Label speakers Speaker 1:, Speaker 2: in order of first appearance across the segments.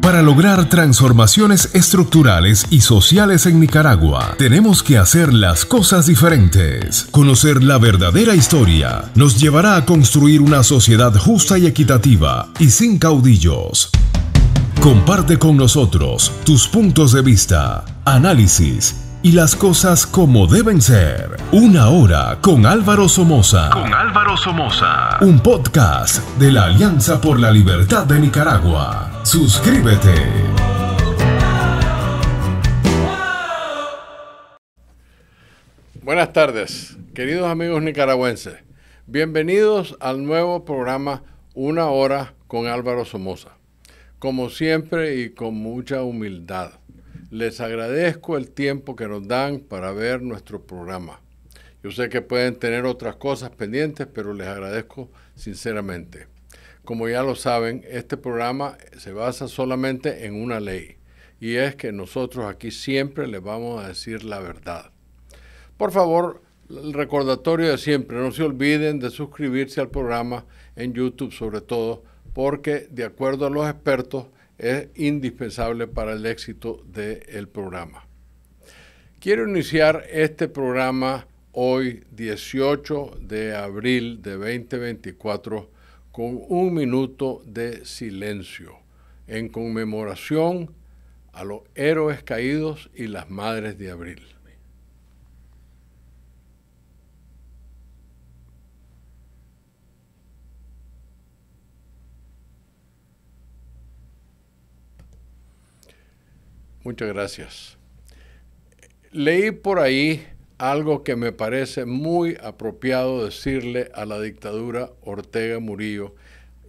Speaker 1: Para lograr transformaciones estructurales y sociales en Nicaragua, tenemos que hacer las cosas diferentes. Conocer la verdadera historia nos llevará a construir una sociedad justa y equitativa y sin caudillos. Comparte con nosotros tus puntos de vista, análisis y las cosas como deben ser. Una hora con Álvaro Somoza. Un podcast de la Alianza por la Libertad de Nicaragua. Suscríbete.
Speaker 2: Buenas tardes, queridos amigos nicaragüenses. Bienvenidos al nuevo programa Una Hora con Álvaro Somoza. Como siempre y con mucha humildad, les agradezco el tiempo que nos dan para ver nuestro programa. Yo sé que pueden tener otras cosas pendientes, pero les agradezco sinceramente. Como ya lo saben, este programa se basa solamente en una ley, y es que nosotros aquí siempre les vamos a decir la verdad. Por favor, el recordatorio de siempre, no se olviden de suscribirse al programa en YouTube sobre todo, porque de acuerdo a los expertos es indispensable para el éxito del programa. Quiero iniciar este programa hoy, 18 de abril de 2024, con un minuto de silencio en conmemoración a los héroes caídos y las madres de abril. Muchas gracias. Leí por ahí algo que me parece muy apropiado decirle a la dictadura Ortega Murillo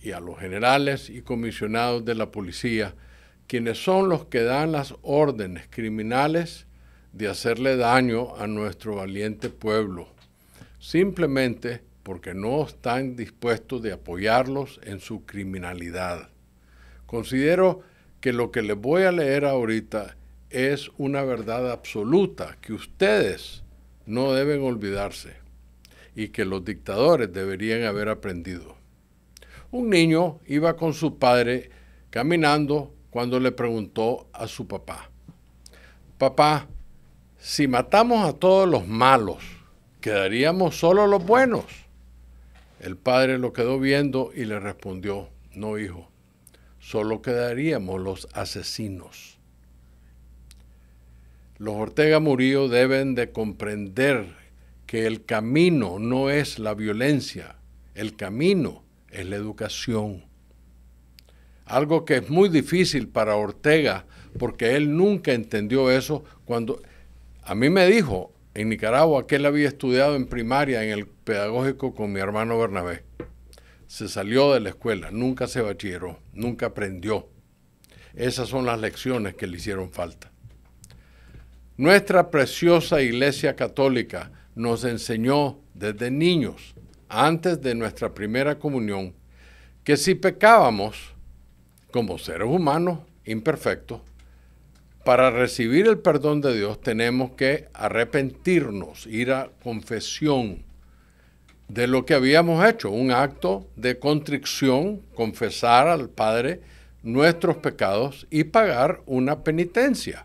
Speaker 2: y a los generales y comisionados de la policía, quienes son los que dan las órdenes criminales de hacerle daño a nuestro valiente pueblo, simplemente porque no están dispuestos de apoyarlos en su criminalidad. Considero que lo que les voy a leer ahorita es una verdad absoluta que ustedes no deben olvidarse y que los dictadores deberían haber aprendido. Un niño iba con su padre caminando cuando le preguntó a su papá: «Papá, si matamos a todos los malos, ¿quedaríamos solo los buenos?». El padre lo quedó viendo y le respondió: «No, hijo, solo quedaríamos los asesinos». Los Ortega Murillo deben de comprender que el camino no es la violencia, el camino es la educación. Algo que es muy difícil para Ortega, porque él nunca entendió eso. Cuando a mí me dijo en Nicaragua que él había estudiado en primaria en el pedagógico con mi hermano Bernabé. Se salió de la escuela, nunca se bachilleró, nunca aprendió. Esas son las lecciones que le hicieron falta. Nuestra preciosa Iglesia Católica nos enseñó desde niños, antes de nuestra primera comunión, que si pecábamos como seres humanos imperfectos, para recibir el perdón de Dios tenemos que arrepentirnos, ir a confesión de lo que habíamos hecho, un acto de contrición, confesar al Padre nuestros pecados y pagar una penitencia.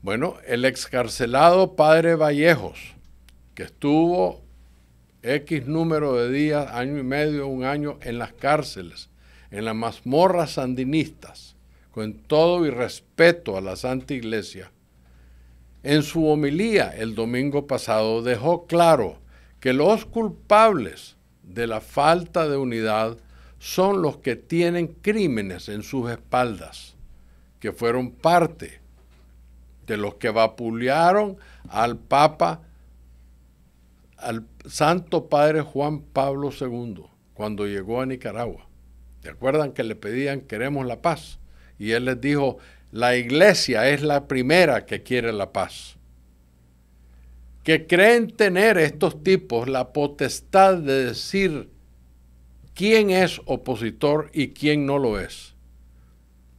Speaker 2: Bueno, el excarcelado padre Vallejos, que estuvo X número de días, año y medio, un año, en las cárceles, en las mazmorras sandinistas, con todo irrespeto a la Santa Iglesia, en su homilía el domingo pasado dejó claro que los culpables de la falta de unidad son los que tienen crímenes en sus espaldas, que fueron parte de los que vapulearon al Papa, al Santo Padre Juan Pablo II, cuando llegó a Nicaragua. ¿Se acuerdan que le pedían queremos la paz? Y él les dijo, la Iglesia es la primera que quiere la paz. Que creen tener estos tipos la potestad de decir quién es opositor y quién no lo es.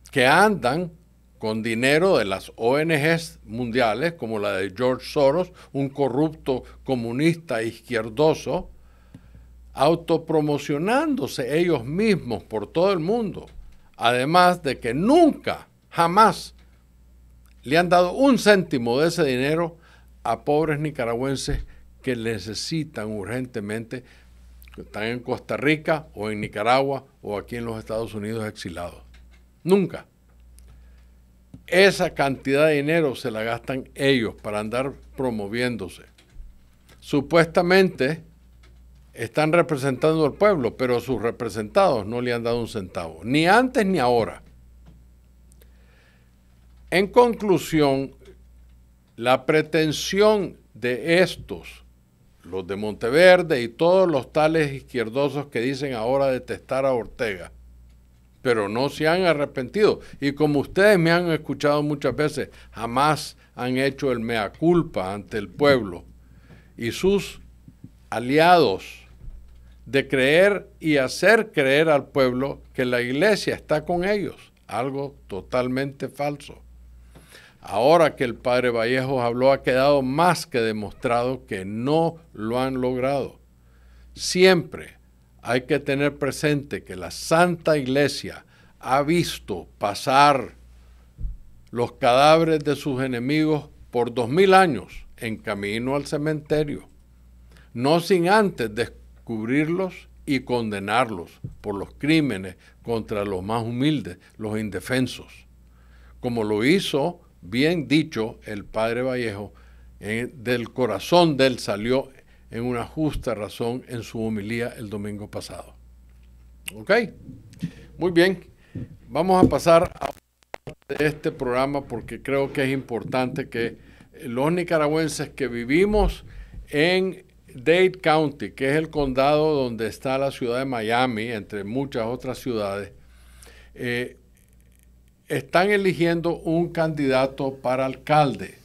Speaker 2: Que andan con dinero de las ONGs mundiales, como la de George Soros, un corrupto comunista autopromocionándose ellos mismos por todo el mundo, Además de que nunca, jamás le han dado un céntimo de ese dinero a pobres nicaragüenses que necesitan urgentemente, que están en Costa Rica o en Nicaragua o aquí en los Estados Unidos exilados. Nunca. Esa cantidad de dinero se la gastan ellos para andar promoviéndose. Supuestamente están representando al pueblo, pero sus representados no le han dado un centavo, ni antes ni ahora. En conclusión, la pretensión de estos, los de Monteverde y todos los tales izquierdosos que dicen ahora detestar a Ortega, pero no se han arrepentido. Y como ustedes me han escuchado muchas veces, jamás han hecho el mea culpa ante el pueblo y sus aliados de creer y hacer creer al pueblo que la iglesia está con ellos, algo totalmente falso. Ahora que el padre Vallejos habló, ha quedado más que demostrado que no lo han logrado. Siempre hay que tener presente que la Santa Iglesia ha visto pasar los cadáveres de sus enemigos por 2000 años en camino al cementerio, no sin antes descubrirlos y condenarlos por los crímenes contra los más humildes, los indefensos, como lo hizo, bien dicho, el padre Vallejo. Del corazón de él salió en una justa razón en su homilía el domingo pasado. ¿Ok? Muy bien. Vamos a pasar a este programa porque creo que es importante que los nicaragüenses que vivimos en Dade County, que es el condado donde está la ciudad de Miami, entre muchas otras ciudades, están eligiendo un candidato para alcalde.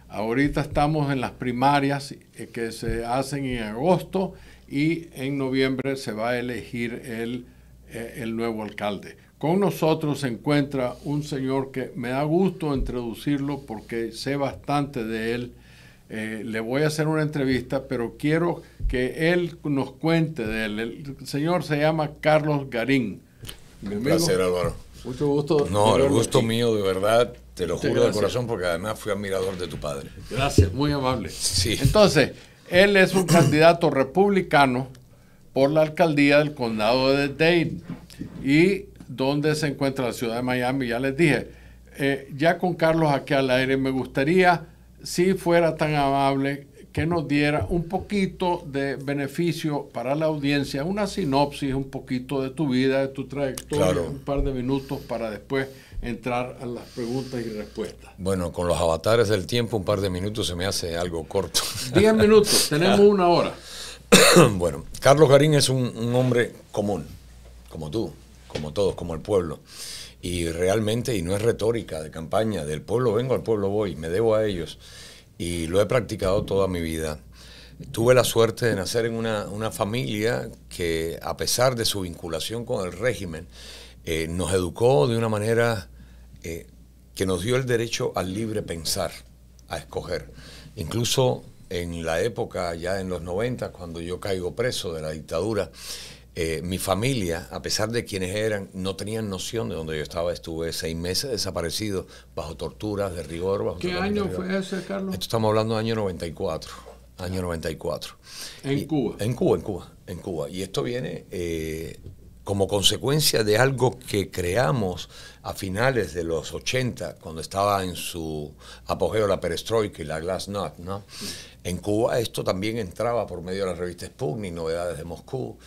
Speaker 2: Ahorita estamos en las primarias que se hacen en agosto y en noviembre se va a elegir el nuevo alcalde. Con nosotros se encuentra un señor que me da gusto introducirlo porque sé bastante de él. Le voy a hacer una entrevista, pero quiero que él nos cuente de él. El señor se llama Carlos Garín.
Speaker 3: Un placer, Álvaro.
Speaker 2: Mucho gusto.
Speaker 3: No, el gusto mío, de verdad, te lo juro de corazón, porque además fui admirador de tu padre.
Speaker 2: Gracias, muy amable.
Speaker 3: Sí.
Speaker 2: Entonces, él es un candidato republicano por la alcaldía del condado de Dade. Y donde se encuentra la ciudad de Miami, ya les dije. Ya con Carlos aquí al aire, me gustaría, si fuera tan amable, que nos diera un poquito de beneficio para la audiencia, una sinopsis, un poquito de tu vida, de tu trayectoria, claro. Un par de minutos para después entrar a las preguntas y respuestas.
Speaker 3: Bueno, con los avatares del tiempo, un par de minutos se me hace algo corto.
Speaker 2: 10 minutos, tenemos una hora.
Speaker 3: Bueno, Carlos Garín es un hombre común, como tú, como todos, como el pueblo. Y realmente, y no es retórica de campaña, del pueblo vengo, al pueblo voy, me debo a ellos. Y lo he practicado toda mi vida. Tuve la suerte de nacer en una familia que, a pesar de su vinculación con el régimen, nos educó de una manera que nos dio el derecho al libre pensar, a escoger. Incluso en la época, ya en los 90, cuando yo caigo preso de la dictadura, mi familia, a pesar de quienes eran, no tenían noción de dónde yo estaba. Estuve 6 meses desaparecido, bajo torturas de rigor.
Speaker 2: ¿Qué año fue ese, Carlos?
Speaker 3: Esto estamos hablando del año 94. Año 94.
Speaker 2: ¿En Cuba?
Speaker 3: En Cuba. Y esto viene como consecuencia de algo que creamos a finales de los 80, cuando estaba en su apogeo la perestroika y la glasnost, ¿no? Sí. En Cuba esto también entraba por medio de la revista Sputnik, Novedades de Moscú.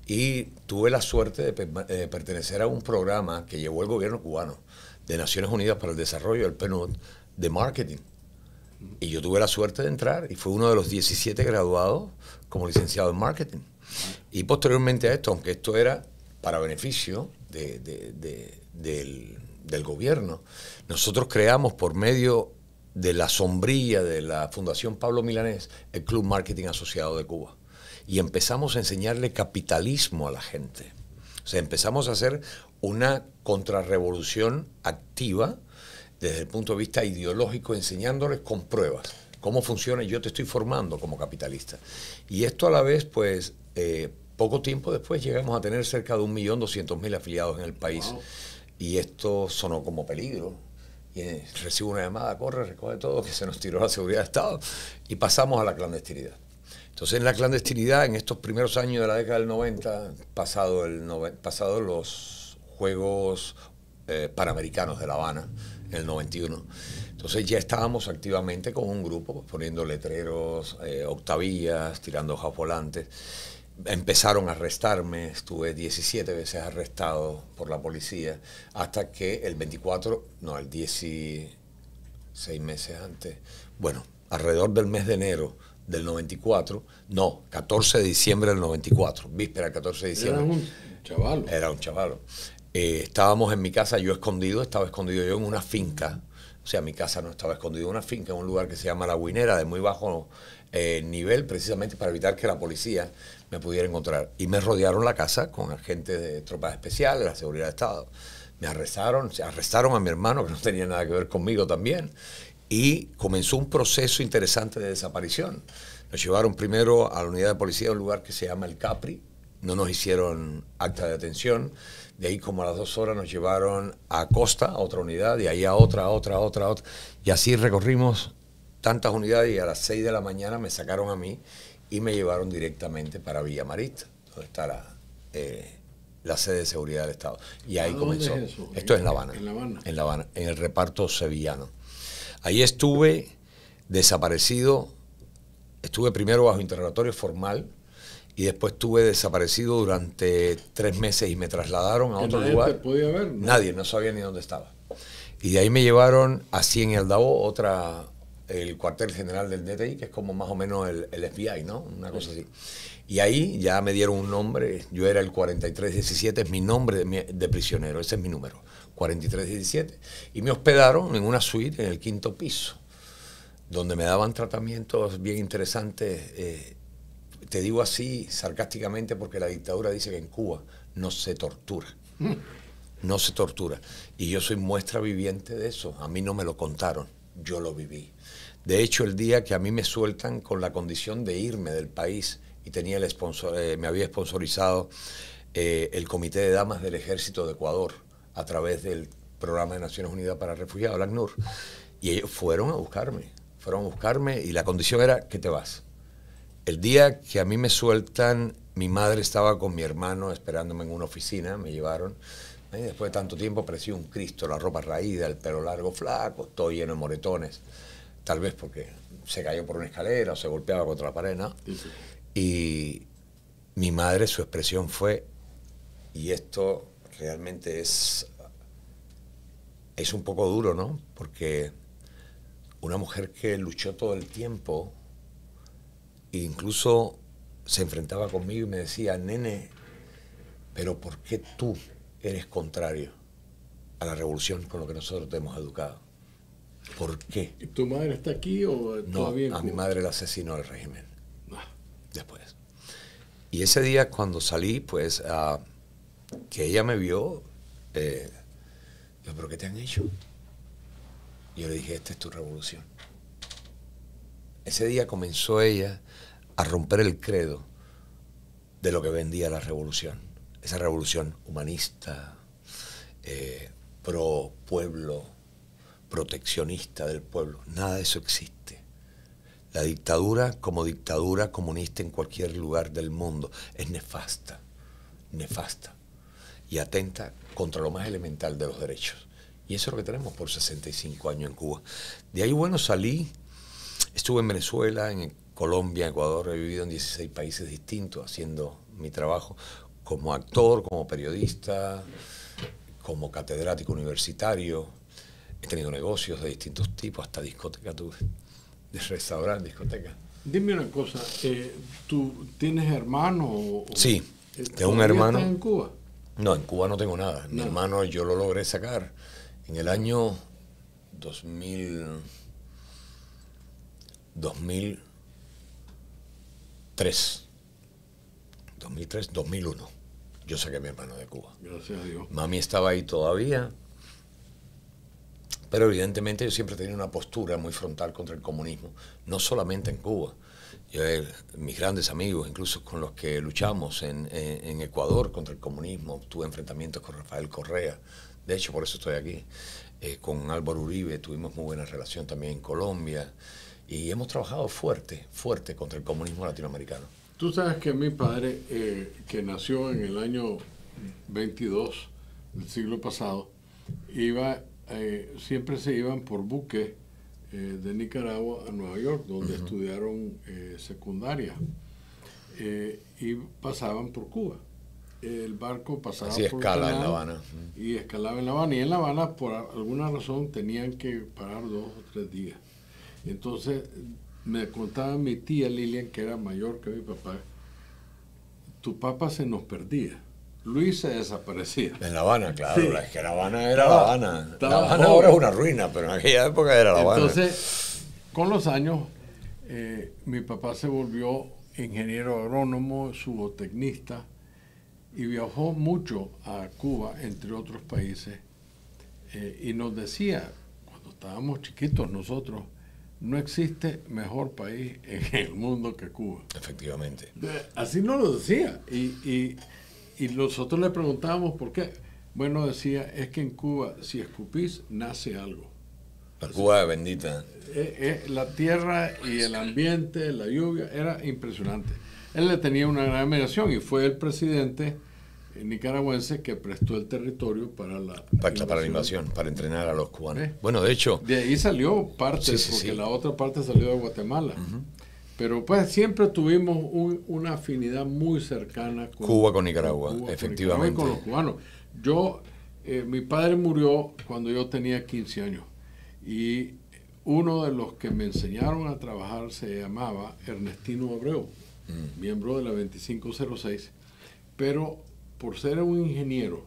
Speaker 3: Y tuve la suerte de pertenecer a un programa que llevó el gobierno cubano de Naciones Unidas para el Desarrollo, el PNUD, de marketing. Y yo tuve la suerte de entrar y fui uno de los 17 graduados como licenciado en marketing. Y posteriormente a esto, aunque esto era para beneficio del gobierno, nosotros creamos por medio de la sombrilla de la Fundación Pablo Milanés el Club Marketing Asociado de Cuba. Y empezamos a enseñarle capitalismo a la gente. O sea, empezamos a hacer una contrarrevolución activa desde el punto de vista ideológico, enseñándoles con pruebas cómo funciona. Yo te estoy formando como capitalista. Y esto a la vez, pues, poco tiempo después llegamos a tener cerca de 1.200.000 afiliados en el país. Wow. y esto sonó como peligro. Y recibo una llamada, corre, recoge todo, que se nos tiró la seguridad de Estado, y pasamos a la clandestinidad. Entonces, en la clandestinidad, en estos primeros años de la década del 90, pasado los Juegos Panamericanos de La Habana, en el 91, entonces ya estábamos activamente con un grupo, pues, poniendo letreros, octavillas, tirando hojas volantes. Empezaron a arrestarme, estuve 17 veces arrestado por la policía, hasta que el 16 meses antes, bueno, alrededor del mes de enero del 94, no, 14 de diciembre del 94, víspera del 14 de diciembre.
Speaker 2: Era un chavalo.
Speaker 3: Era un chavalo. Estábamos en mi casa, estaba escondido yo en una finca, o sea, mi casa no estaba escondida en una finca, en un lugar que se llama La Guinera, de muy bajo nivel, precisamente para evitar que la policía me pudiera encontrar. Y me rodearon la casa con agentes de tropas especiales, la seguridad de Estado. Me arrestaron a mi hermano, que no tenía nada que ver conmigo también, y comenzó un proceso interesante de desaparición. Nos llevaron primero a la unidad de policía a un lugar que se llama El Capri, no nos hicieron acta de detención, de ahí como a las 2 horas nos llevaron a Costa, a otra unidad, de ahí a otra, y así recorrimos tantas unidades, y a las 6 de la mañana me sacaron a mí y me llevaron directamente para Villa Marista, donde está la sede de seguridad del Estado. Y ahí comenzó.
Speaker 2: ¿Dónde es eso?
Speaker 3: Esto es en La Habana.
Speaker 2: En La Habana.
Speaker 3: En La Habana, en el reparto sevillano. Ahí estuve desaparecido, estuve primero bajo interrogatorio formal, y después estuve desaparecido durante 3 meses y me trasladaron a otro lugar.
Speaker 2: ¿Nadie te podía ver? ¿No?
Speaker 3: Nadie, no sabía ni dónde estaba. Y de ahí me llevaron a Cien y Aldao, el cuartel general del DTI, que es como más o menos el FBI, ¿no? Una cosa así. Y ahí ya me dieron un nombre, yo era el 4317, es mi nombre de prisionero, ese es mi número, 4317. Y me hospedaron en una suite en el 5º piso, donde me daban tratamientos bien interesantes. Te digo así sarcásticamente porque la dictadura dice que en Cuba no se tortura. No se tortura. Y yo soy muestra viviente de eso. A mí no me lo contaron, yo lo viví. De hecho, el día que a mí me sueltan con la condición de irme del país, y tenía me había sponsorizado el Comité de Damas del Ejército de Ecuador a través del Programa de Naciones Unidas para Refugiados, el ACNUR, y ellos fueron a buscarme y la condición era que te vas. El día que a mí me sueltan, mi madre estaba con mi hermano esperándome en una oficina, me llevaron. Y después de tanto tiempo parecía un Cristo, la ropa raída, el pelo largo, flaco, todo lleno de moretones. Tal vez porque se cayó por una escalera o se golpeaba contra la pared, ¿no? Sí. Y mi madre, su expresión fue, y esto realmente es un poco duro, ¿no? Porque una mujer que luchó todo el tiempo, incluso se enfrentaba conmigo y me decía, nene, pero ¿por qué tú eres contrario a la revolución con lo que nosotros te hemos educado? ¿Por qué?
Speaker 2: ¿Y tu madre está aquí o todavía en Cuba?
Speaker 3: A mi madre la asesinó el régimen. Después. Y ese día cuando salí, pues, que ella me vio, yo, ¿pero qué te han hecho? Y yo le dije, esta es tu revolución. Ese día comenzó ella a romper el credo de lo que vendía la revolución. Esa revolución humanista, pro pueblo, proteccionista del pueblo. Nada de eso existe. La dictadura, como dictadura comunista en cualquier lugar del mundo, es nefasta, nefasta, y atenta contra lo más elemental de los derechos. Y eso es lo que tenemos por 65 años en Cuba. De ahí, bueno, salí, estuve en Venezuela, en Colombia, Ecuador, he vivido en 16 países distintos haciendo mi trabajo como actor, como periodista, como catedrático universitario. He tenido negocios de distintos tipos, hasta discoteca tuve, de restaurante, discoteca.
Speaker 2: Dime una cosa, ¿tú tienes hermano?
Speaker 3: Sí, tengo un hermano.
Speaker 2: ¿Estás en Cuba?
Speaker 3: No, en Cuba no tengo nada. Mi hermano yo lo logré sacar en el año 2003, 2001. Yo saqué a mi hermano de Cuba.
Speaker 2: Gracias a Dios.
Speaker 3: Mami estaba ahí todavía, Pero evidentemente yo siempre he tenido una postura muy frontal contra el comunismo, no solamente en Cuba. Mis grandes amigos, incluso con los que luchamos en Ecuador contra el comunismo, tuve enfrentamientos con Rafael Correa, de hecho por eso estoy aquí, con Álvaro Uribe, tuvimos muy buena relación también en Colombia, y hemos trabajado fuerte contra el comunismo latinoamericano.
Speaker 2: Tú sabes que mi padre, que nació en el año 22 del siglo pasado, siempre se iban por buque de Nicaragua a Nueva York, donde estudiaron secundaria, y pasaban por Cuba. El barco pasaba por
Speaker 3: escala
Speaker 2: el canal
Speaker 3: en La Habana.
Speaker 2: Y escalaba en La Habana. Y en La Habana, por alguna razón, tenían que parar 2 o 3 días. Entonces, me contaba mi tía Lilian, que era mayor que mi papá, tu papá se nos perdía. Luis se desaparecía.
Speaker 3: En La Habana, claro,
Speaker 2: Sí.
Speaker 3: Es que La Habana era La Habana. La Habana
Speaker 2: joven.
Speaker 3: ahora es una ruina, pero en aquella época era La Habana.
Speaker 2: Entonces, con los años, mi papá se volvió ingeniero agrónomo, zootecnista, y viajó mucho a Cuba, entre otros países, y nos decía, cuando estábamos chiquitos nosotros, no existe mejor país en el mundo que Cuba.
Speaker 3: Efectivamente.
Speaker 2: Así nos lo decía. Y nosotros le preguntábamos por qué. Bueno, decía, es que en Cuba, si escupís, nace algo.
Speaker 3: La Cuba es bendita.
Speaker 2: La tierra y el ambiente, la lluvia, era impresionante. Él le tenía una gran admiración y fue el presidente nicaragüense que prestó el territorio para la
Speaker 3: invasión, para entrenar a los cubanos. Bueno, de hecho...
Speaker 2: De ahí salió parte, porque la otra parte salió de Guatemala. Pero pues siempre tuvimos una afinidad muy cercana con
Speaker 3: Cuba con Nicaragua, efectivamente.
Speaker 2: Con los cubanos. Mi padre murió cuando yo tenía 15 años. Y uno de los que me enseñaron a trabajar se llamaba Ernestino Abreu, miembro de la 2506. Pero por ser un ingeniero,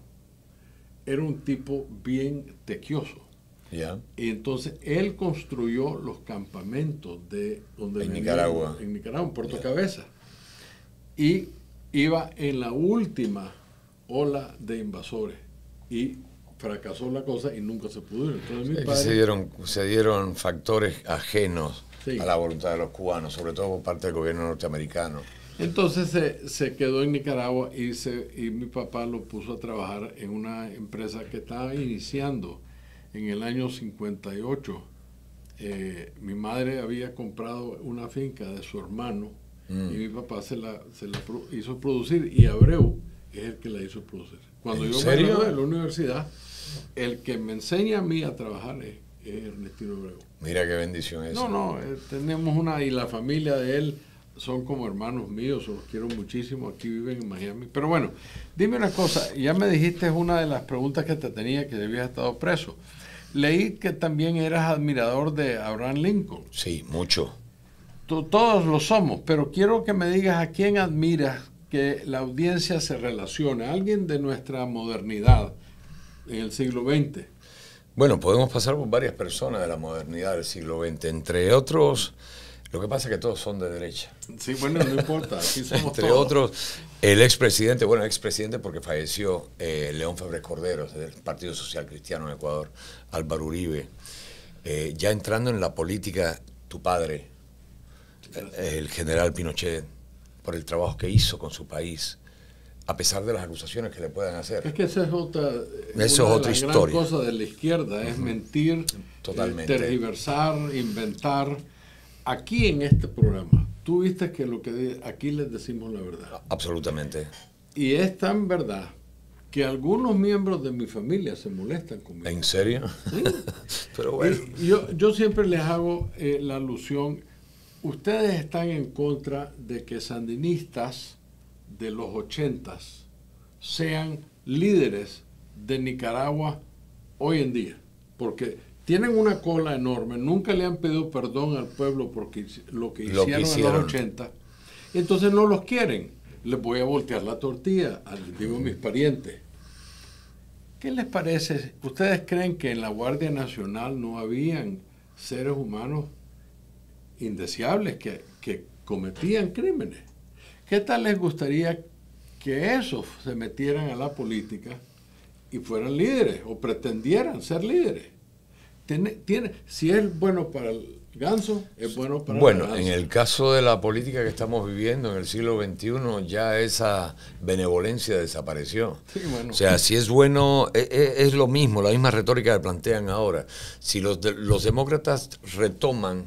Speaker 2: era un tipo bien tequioso.
Speaker 3: Yeah.
Speaker 2: Y entonces él construyó los campamentos
Speaker 3: en Nicaragua,
Speaker 2: en Puerto Cabeza. Y iba en la última ola de invasores. Y fracasó la cosa y nunca se pudo ir. Entonces, mi padre,
Speaker 3: se dieron factores ajenos
Speaker 2: sí.
Speaker 3: a la voluntad de los cubanos, sobre todo por parte del gobierno norteamericano.
Speaker 2: Entonces se quedó en Nicaragua y mi papá lo puso a trabajar en una empresa que estaba iniciando en el año 58. Mi madre había comprado una finca de su hermano y mi papá se la hizo producir, y Abreu es el que la hizo producir. Cuando yo me gradué de la universidad, el que me enseña a mí a trabajar es Ernestino Abreu.
Speaker 3: Mira qué bendición es.
Speaker 2: Tenemos y la familia de él son como hermanos míos, los quiero muchísimo, aquí viven en Miami. Pero bueno, dime una cosa, ya me dijiste una de las preguntas que te tenía, que habías estado preso. Leí que también eras admirador de Abraham Lincoln.
Speaker 3: Sí, mucho.
Speaker 2: Todos lo somos, pero quiero que me digas a quién admiras, que la audiencia se relacione, alguien de nuestra modernidad en el siglo XX.
Speaker 3: Bueno, podemos pasar por varias personas de la modernidad del siglo XX, entre otros... Lo que pasa es que todos son de derecha.
Speaker 2: Sí, bueno, no importa, aquí somos
Speaker 3: entre
Speaker 2: todos.
Speaker 3: otros, el expresidente porque falleció León Febres Cordero, del Partido Social Cristiano en Ecuador, Álvaro Uribe. Ya entrando en la política, tu padre, el general Pinochet, por el trabajo que hizo con su país, a pesar de las acusaciones que le puedan hacer.
Speaker 2: Es que esa es otra
Speaker 3: historia.
Speaker 2: Gran cosa de la izquierda, es mentir,
Speaker 3: totalmente,
Speaker 2: tergiversar, inventar. Aquí en este programa, tú viste que aquí les decimos la verdad.
Speaker 3: Absolutamente.
Speaker 2: Y es tan verdad que algunos miembros de mi familia se molestan conmigo.
Speaker 3: ¿En serio?
Speaker 2: ¿Sí?
Speaker 3: Pero bueno.
Speaker 2: Yo siempre les hago la alusión, ustedes están en contra de que sandinistas de los 80s sean líderes de Nicaragua hoy en día, porque tienen una cola enorme, nunca le han pedido perdón al pueblo porque lo que hicieron en los 80, entonces no los quieren. Les voy a voltear la tortilla, les digo a mis parientes. ¿Qué les parece? ¿Ustedes creen que en la Guardia Nacional no habían seres humanos indeseables que cometían crímenes? ¿Qué tal les gustaría que esos se metieran a la política y fueran líderes o pretendieran ser líderes? si es bueno para el ganso, es bueno para
Speaker 3: Bueno,
Speaker 2: el ganso.
Speaker 3: en el caso de la política que estamos viviendo en el siglo XXI, ya esa benevolencia desapareció.
Speaker 2: Sí, bueno.
Speaker 3: O sea, si es bueno, es lo mismo, la misma retórica que plantean ahora. Si los demócratas retoman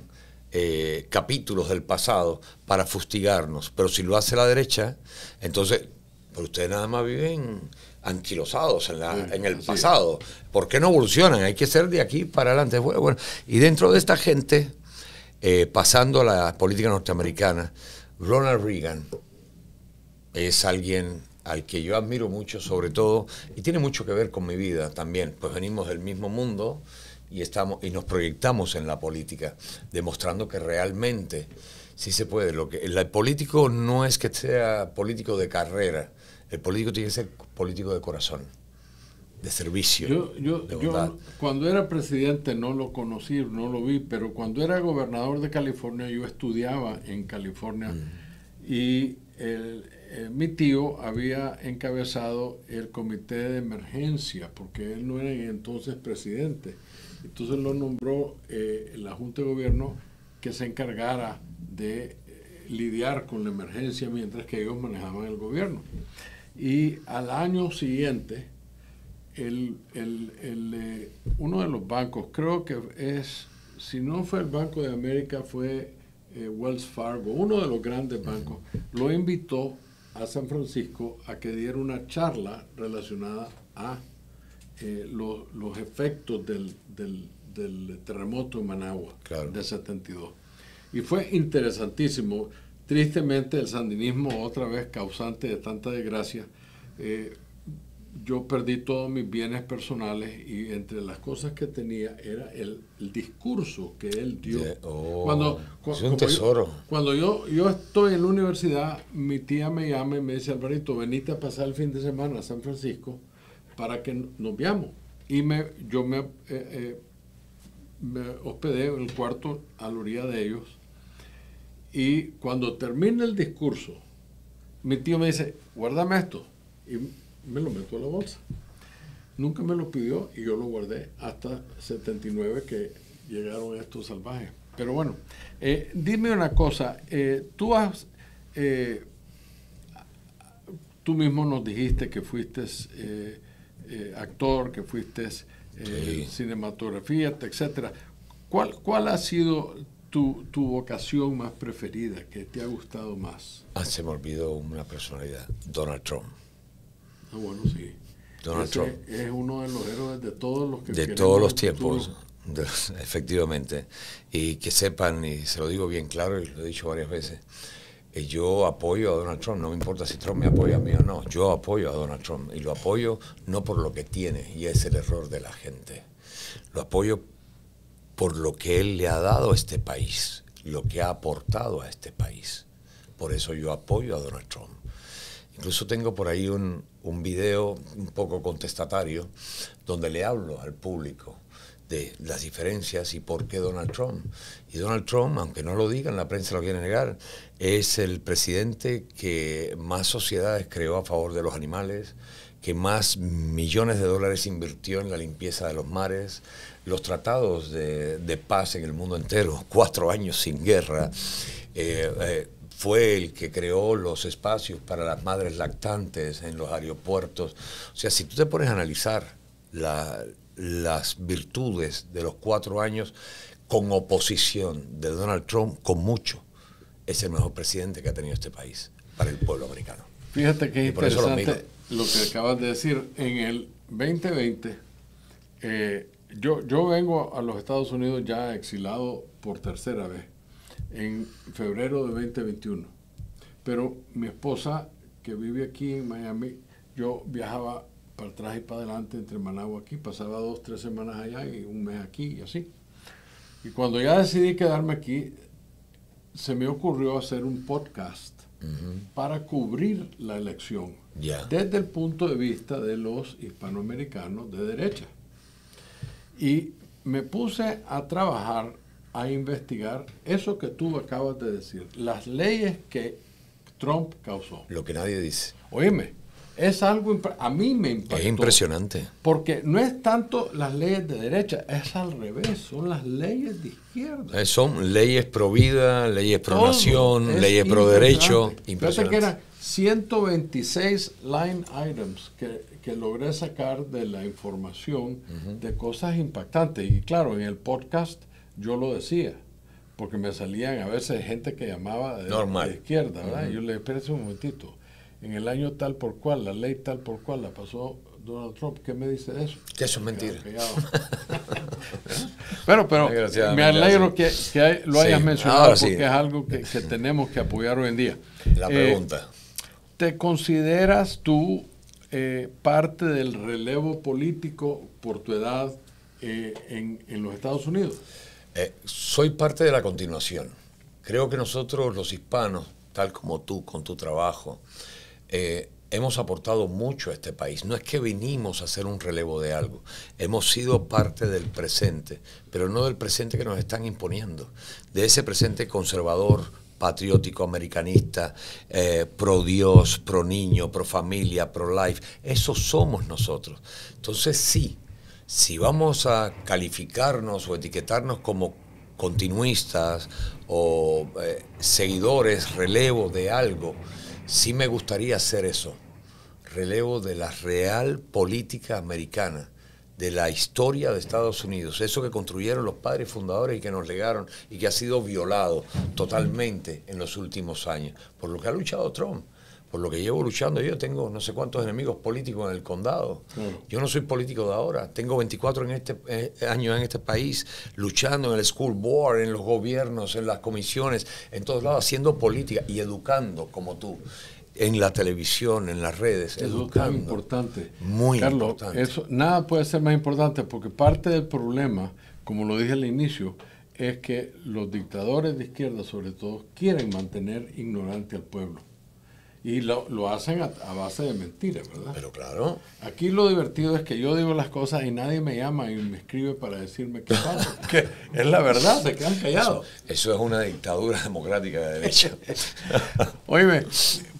Speaker 3: capítulos del pasado para fustigarnos, pero si lo hace la derecha, entonces, pero ustedes nada más viven anquilosados en el pasado. ¿Por qué no evolucionan? Hay que ser de aquí para adelante. Bueno, y dentro de esta gente, pasando a la política norteamericana, Ronald Reagan es alguien al que yo admiro mucho, sobre todo, y tiene mucho que ver con mi vida también, pues venimos del mismo mundo y nos proyectamos en la política, demostrando que realmente sí se puede. El político no es que sea político de carrera, el político tiene que ser político de corazón, de servicio, de bondad.
Speaker 2: Yo cuando era presidente no lo conocí, no lo vi, pero cuando era gobernador de California yo estudiaba en California y mi tío había encabezado el comité de emergencia porque él no era entonces presidente. Entonces lo nombró la Junta de Gobierno que se encargara de lidiar con la emergencia mientras que ellos manejaban el gobierno. Y al año siguiente, uno de los bancos, creo que si no fue el Banco de América, fue Wells Fargo, uno de los grandes bancos, lo invitó a San Francisco a que diera una charla relacionada a los efectos del terremoto en Managua, claro, de 72. Y fue interesantísimo. Tristemente, el sandinismo, otra vez causante de tanta desgracia, yo perdí todos mis bienes personales y entre las cosas que tenía era el discurso que él dio.
Speaker 3: Es un tesoro.
Speaker 2: Cuando yo estoy en la universidad, mi tía me llama y me dice, Alvarito, venite a pasar el fin de semana a San Francisco para que nos veamos. Y yo me hospedé en el cuarto a la orilla de ellos. Y cuando termina el discurso, mi tío me dice, guárdame esto. Y me lo meto a la bolsa. Nunca me lo pidió y yo lo guardé hasta 79 que llegaron estos salvajes. Pero bueno, dime una cosa. Tú mismo nos dijiste que fuiste actor, que fuiste cinematografía, etcétera. ¿Cuál ha sido tu vocación más preferida, que te ha gustado más?
Speaker 3: Se me olvidó una personalidad, Donald Trump.
Speaker 2: Ah, bueno, sí.
Speaker 3: Donald Trump
Speaker 2: es uno de los héroes de todos los que
Speaker 3: de todos los tiempos, efectivamente. Y que sepan, y se lo digo bien claro, y lo he dicho varias veces, yo apoyo a Donald Trump, no me importa si Trump me apoya a mí o no, yo apoyo a Donald Trump, y lo apoyo no por lo que tiene, y es el error de la gente, lo apoyo por lo que él le ha dado a este país, lo que ha aportado a este país. Por eso yo apoyo a Donald Trump. Incluso tengo por ahí un video un poco contestatario donde le hablo al público de las diferencias y por qué Donald Trump. Y Donald Trump, aunque no lo digan, la prensa lo quiere negar, es el presidente que más sociedades creó a favor de los animales, que más millones de dólares invirtió en la limpieza de los mares, los tratados de paz en el mundo entero, 4 años sin guerra, fue el que creó los espacios para las madres lactantes en los aeropuertos. O sea, si tú te pones a analizar las virtudes de los 4 años con oposición de Donald Trump, con mucho, es el mejor presidente que ha tenido este país para el pueblo americano.
Speaker 2: Fíjate que es interesante lo que acabas de decir. En el 2020, yo vengo a los Estados Unidos ya exilado por tercera vez, en febrero de 2021. Pero mi esposa, que vive aquí en Miami, yo viajaba para atrás y para adelante entre Managua aquí, pasaba 2, 3 semanas allá y un mes aquí y así. Y cuando ya decidí quedarme aquí, se me ocurrió hacer un podcast para cubrir la elección desde el punto de vista de los hispanoamericanos de derecha. Y me puse a trabajar, a investigar eso que tú acabas de decir, las leyes que Trump causó.
Speaker 3: Lo que nadie dice.
Speaker 2: Óyeme, Es algo, a mí me impactó.
Speaker 3: Es impresionante.
Speaker 2: Porque no es tanto las leyes de derecha, es al revés, son las leyes de izquierda.
Speaker 3: Son leyes pro vida, leyes pro nación, leyes pro derecho.
Speaker 2: Fíjate que eran 126 line items que logré sacar de la información de cosas impactantes. Y claro, en el podcast yo lo decía, porque me salían a veces gente que llamaba de izquierda, ¿verdad? Y yo le dije, espérese un momentito. En el año tal por cual, la ley tal por cual la pasó Donald Trump. ¿Qué me dice de eso?
Speaker 3: Que eso es mentira.
Speaker 2: pero me alegro que lo hayas mencionado porque es algo que tenemos que apoyar hoy en día.
Speaker 3: La pregunta.
Speaker 2: ¿Te consideras tú parte del relevo político por tu edad en los Estados Unidos?
Speaker 3: Soy parte de la continuación. Creo que nosotros los hispanos, tal como tú, con tu trabajo, hemos aportado mucho a este país. No es que vinimos a hacer un relevo de algo. Hemos sido parte del presente, pero no del presente que nos están imponiendo. De ese presente conservador, patriótico, americanista, pro Dios, pro niño, pro familia, pro life. Eso somos nosotros. Entonces sí, si vamos a calificarnos o etiquetarnos como continuistas o seguidores, relevo de algo, sí me gustaría hacer eso, relevo de la real política americana, de la historia de Estados Unidos, eso que construyeron los padres fundadores y que nos legaron y que ha sido violado totalmente en los últimos años, por lo que ha luchado Trump, por lo que llevo luchando. Yo tengo no sé cuántos enemigos políticos en el condado. Yo no soy político de ahora. Tengo 24 años en este país, luchando en el school board, en los gobiernos, en las comisiones, en todos lados, haciendo política y educando como tú. En la televisión, en las redes.
Speaker 2: Eso es tan importante.
Speaker 3: Muy
Speaker 2: Carlos,
Speaker 3: importante.
Speaker 2: Eso, nada puede ser más importante porque parte del problema, como lo dije al inicio, es que los dictadores de izquierda, sobre todo, quieren mantener ignorante al pueblo. Y lo hacen a base de mentiras, ¿verdad?
Speaker 3: Pero claro.
Speaker 2: Aquí lo divertido es que yo digo las cosas y nadie me llama y me escribe para decirme qué pasa. Que es la verdad, se quedan callados.
Speaker 3: Eso es una dictadura democrática de derecha.
Speaker 2: Óyeme,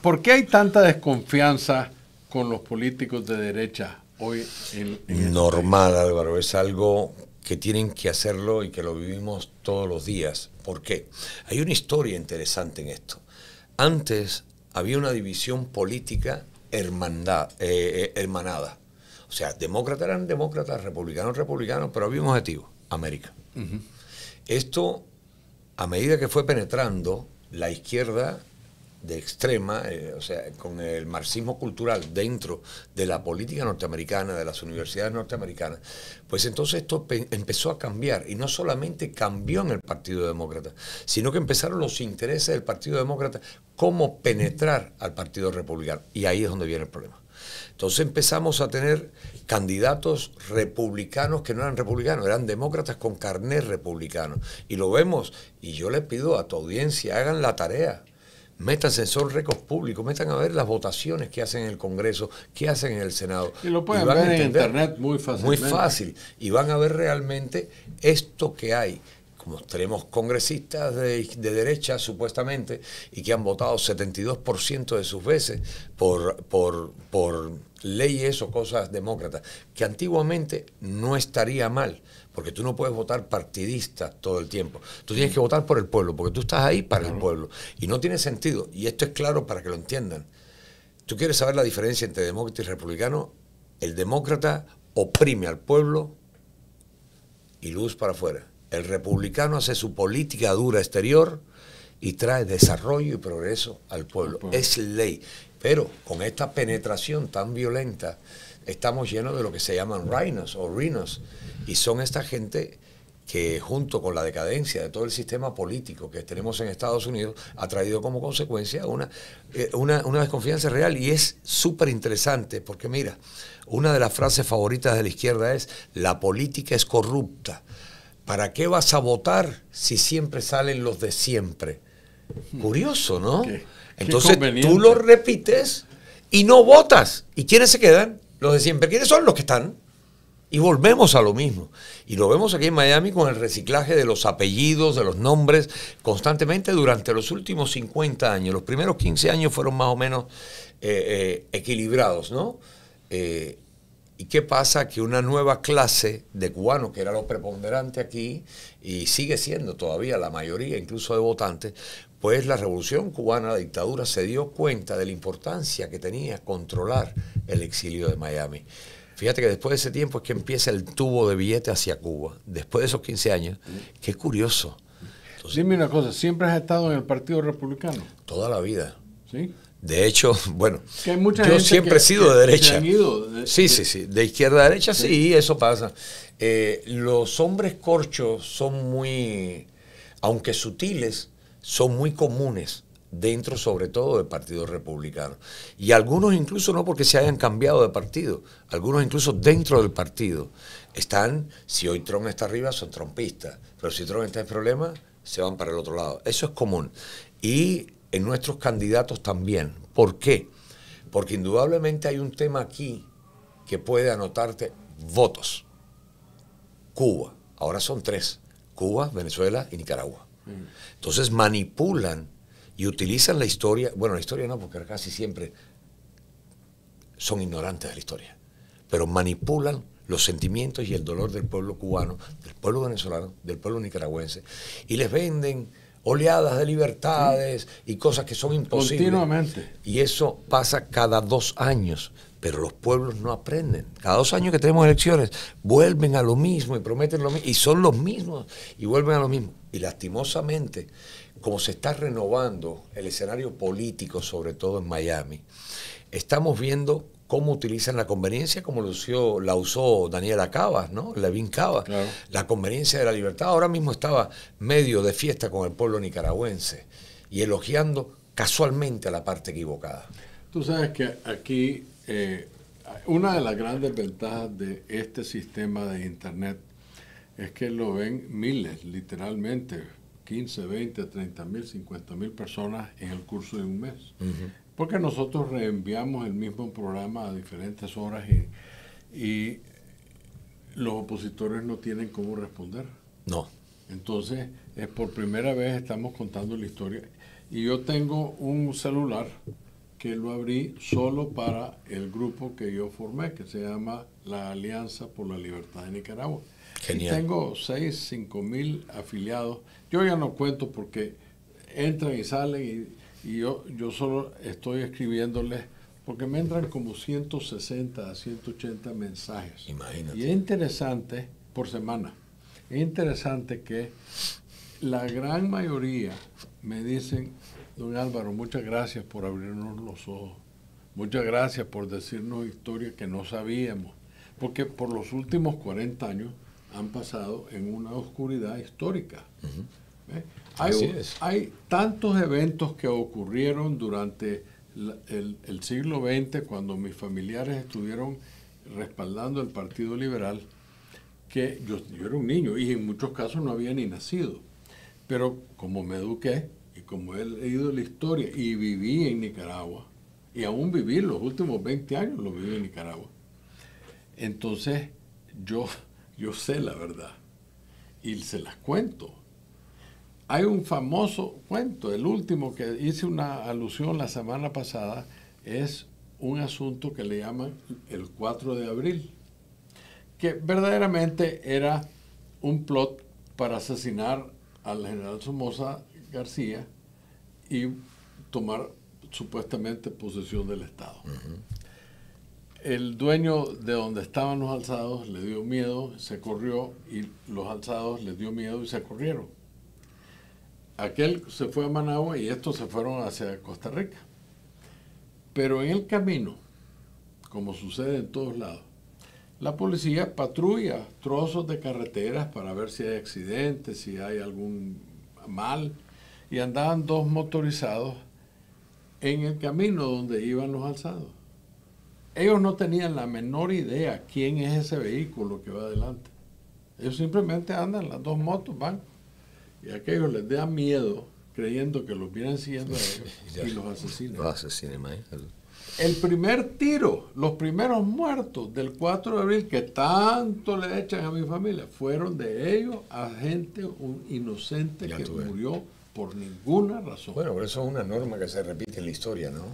Speaker 2: ¿por qué hay tanta desconfianza con los políticos de derecha hoy en
Speaker 3: Normal, Álvaro, es algo que tienen que hacerlo y que lo vivimos todos los días. ¿Por qué? Hay una historia interesante en esto. Antes había una división política hermanada. O sea, demócratas eran demócratas, republicanos, pero había un objetivo, América. Esto, a medida que fue penetrando la izquierda de extrema, o sea, con el marxismo cultural dentro de la política norteamericana, de las universidades norteamericanas, pues entonces esto empezó a cambiar, y no solamente cambió en el Partido Demócrata, sino que empezaron los intereses del Partido Demócrata, cómo penetrar al Partido Republicano, y ahí es donde viene el problema. Entonces empezamos a tener candidatos republicanos que no eran republicanos, eran demócratas con carnet republicano, y lo vemos, y yo le pido a tu audiencia, hagan la tarea. Métanse en Son Récords Públicos, metan a ver las votaciones que hacen en el Congreso, que hacen en el Senado.
Speaker 2: Y lo pueden ver en internet muy fácilmente.
Speaker 3: Muy fácil. Y van a ver realmente esto que hay. Como tenemos congresistas de derecha, supuestamente, y que han votado 72% de sus veces por leyes o cosas demócratas, que antiguamente no estaría mal, porque tú no puedes votar partidista todo el tiempo. Tú tienes que votar por el pueblo, porque tú estás ahí para el pueblo. Y no tiene sentido, y esto es claro para que lo entiendan. Tú quieres saber la diferencia entre demócrata y republicano. El demócrata oprime al pueblo y luz para afuera. El republicano hace su política dura exterior y trae desarrollo y progreso al pueblo. Es ley. Pero con esta penetración tan violenta, estamos llenos de lo que se llaman rhinos o rhinos. Y son esta gente que, junto con la decadencia de todo el sistema político que tenemos en Estados Unidos, ha traído como consecuencia una desconfianza real. Y es súper interesante porque, mira, una de las frases favoritas de la izquierda es: la política es corrupta. ¿Para qué vas a votar si siempre salen los de siempre? Curioso, ¿no? Entonces tú lo repites y no votas. ¿Y quiénes se quedan? Los de siempre. ¿Quiénes son los que están? Y volvemos a lo mismo. Y lo vemos aquí en Miami con el reciclaje de los apellidos, de los nombres, constantemente durante los últimos 50 años. Los primeros 15 años fueron más o menos equilibrados, ¿no? ¿Y qué pasa? Que una nueva clase de cubanos, que era lo preponderante aquí, y sigue siendo todavía la mayoría, incluso de votantes, pues la revolución cubana, la dictadura, se dio cuenta de la importancia que tenía controlar el exilio de Miami. Fíjate que después de ese tiempo es que empieza el tubo de billete hacia Cuba, después de esos 15 años. Qué curioso.
Speaker 2: Entonces, dime una cosa, ¿siempre has estado en el Partido Republicano?
Speaker 3: Toda la vida.
Speaker 2: ¿Sí?
Speaker 3: De hecho, bueno,
Speaker 2: que hay mucha
Speaker 3: yo
Speaker 2: gente
Speaker 3: siempre he sido de derecha.
Speaker 2: Sí.
Speaker 3: De izquierda a derecha, sí, eso pasa. Los hombres corchos son muy, aunque sutiles, son muy comunes dentro sobre todo del Partido Republicano. Y algunos incluso no porque se hayan cambiado de partido, algunos incluso dentro del partido están, si hoy Trump está arriba son trumpistas, pero si Trump está en problemas se van para el otro lado. Eso es común. Y en nuestros candidatos también. ¿Por qué? Porque indudablemente hay un tema aquí que puede anotarte votos. Cuba, ahora son 3, Cuba, Venezuela y Nicaragua. Entonces manipulan y utilizan la historia, bueno, la historia no, porque casi siempre son ignorantes de la historia, pero manipulan los sentimientos y el dolor del pueblo cubano, del pueblo venezolano, del pueblo nicaragüense, y les venden oleadas de libertades y cosas que son imposibles.
Speaker 2: Continuamente.
Speaker 3: Y eso pasa cada 2 años, pero los pueblos no aprenden. Cada 2 años que tenemos elecciones, vuelven a lo mismo y prometen lo mismo, y son los mismos, y vuelven a lo mismo. Y lastimosamente, como se está renovando el escenario político, sobre todo en Miami, estamos viendo cómo utilizan la conveniencia, como la usó Daniela Cabas, ¿no? Levin Cabas, claro. La conveniencia de la libertad. Ahora mismo estaba medio de fiesta con el pueblo nicaragüense y elogiando casualmente a la parte equivocada.
Speaker 2: Tú sabes que aquí una de las grandes ventajas de este sistema de Internet es que lo ven miles, literalmente, 15, 20, 30 mil, 50 mil personas en el curso de un mes. Porque nosotros reenviamos el mismo programa a diferentes horas y los opositores no tienen cómo responder.
Speaker 3: No.
Speaker 2: Entonces, por primera vez estamos contando la historia. Y yo tengo un celular que lo abrí solo para el grupo que yo formé, que se llama la Alianza por la Libertad de Nicaragua. Genial. Y tengo 5 mil afiliados. Yo ya no cuento porque entran y salen y yo solo estoy escribiéndoles porque me entran como 160 a 180 mensajes.
Speaker 3: Imagínate.
Speaker 2: Y es interesante, por semana, es interesante que la gran mayoría me dicen: don Álvaro, muchas gracias por abrirnos los ojos, muchas gracias por decirnos historias que no sabíamos, porque por los últimos 40 años han pasado en una oscuridad histórica. Hay tantos eventos que ocurrieron durante el siglo XX, cuando mis familiares estuvieron respaldando el Partido Liberal, que yo era un niño y en muchos casos no había ni nacido. Pero como me eduqué y como he leído la historia y viví en Nicaragua, y aún viví los últimos 20 años, lo viví en Nicaragua, entonces yo sé la verdad y se las cuento. Hay un famoso cuento, el último que hice una alusión la semana pasada, es un asunto que le llaman el 4 de abril, que verdaderamente era un plot para asesinar al general Somoza García y tomar supuestamente posesión del Estado. El dueño de donde estaban los alzados le dio miedo, se corrió, y los alzados les dio miedo y se corrieron. Aquel se fue a Managua y estos se fueron hacia Costa Rica. Pero en el camino, como sucede en todos lados, la policía patrulla trozos de carreteras para ver si hay accidentes, si hay algún mal, y andaban 2 motorizados en el camino donde iban los alzados. Ellos no tenían la menor idea quién es ese vehículo que va adelante. Ellos simplemente andan, las 2 motos van, y a aquellos les da miedo creyendo que los vienen siguiendo a ellos y los asesinan.
Speaker 3: Los asesinan, imagínate.
Speaker 2: El primer tiro, los primeros muertos del 4 de abril que tanto le echan a mi familia, fueron de ellos a gente inocente que murió por ninguna razón.
Speaker 3: Bueno, pero eso es una norma que se repite en la historia, ¿no?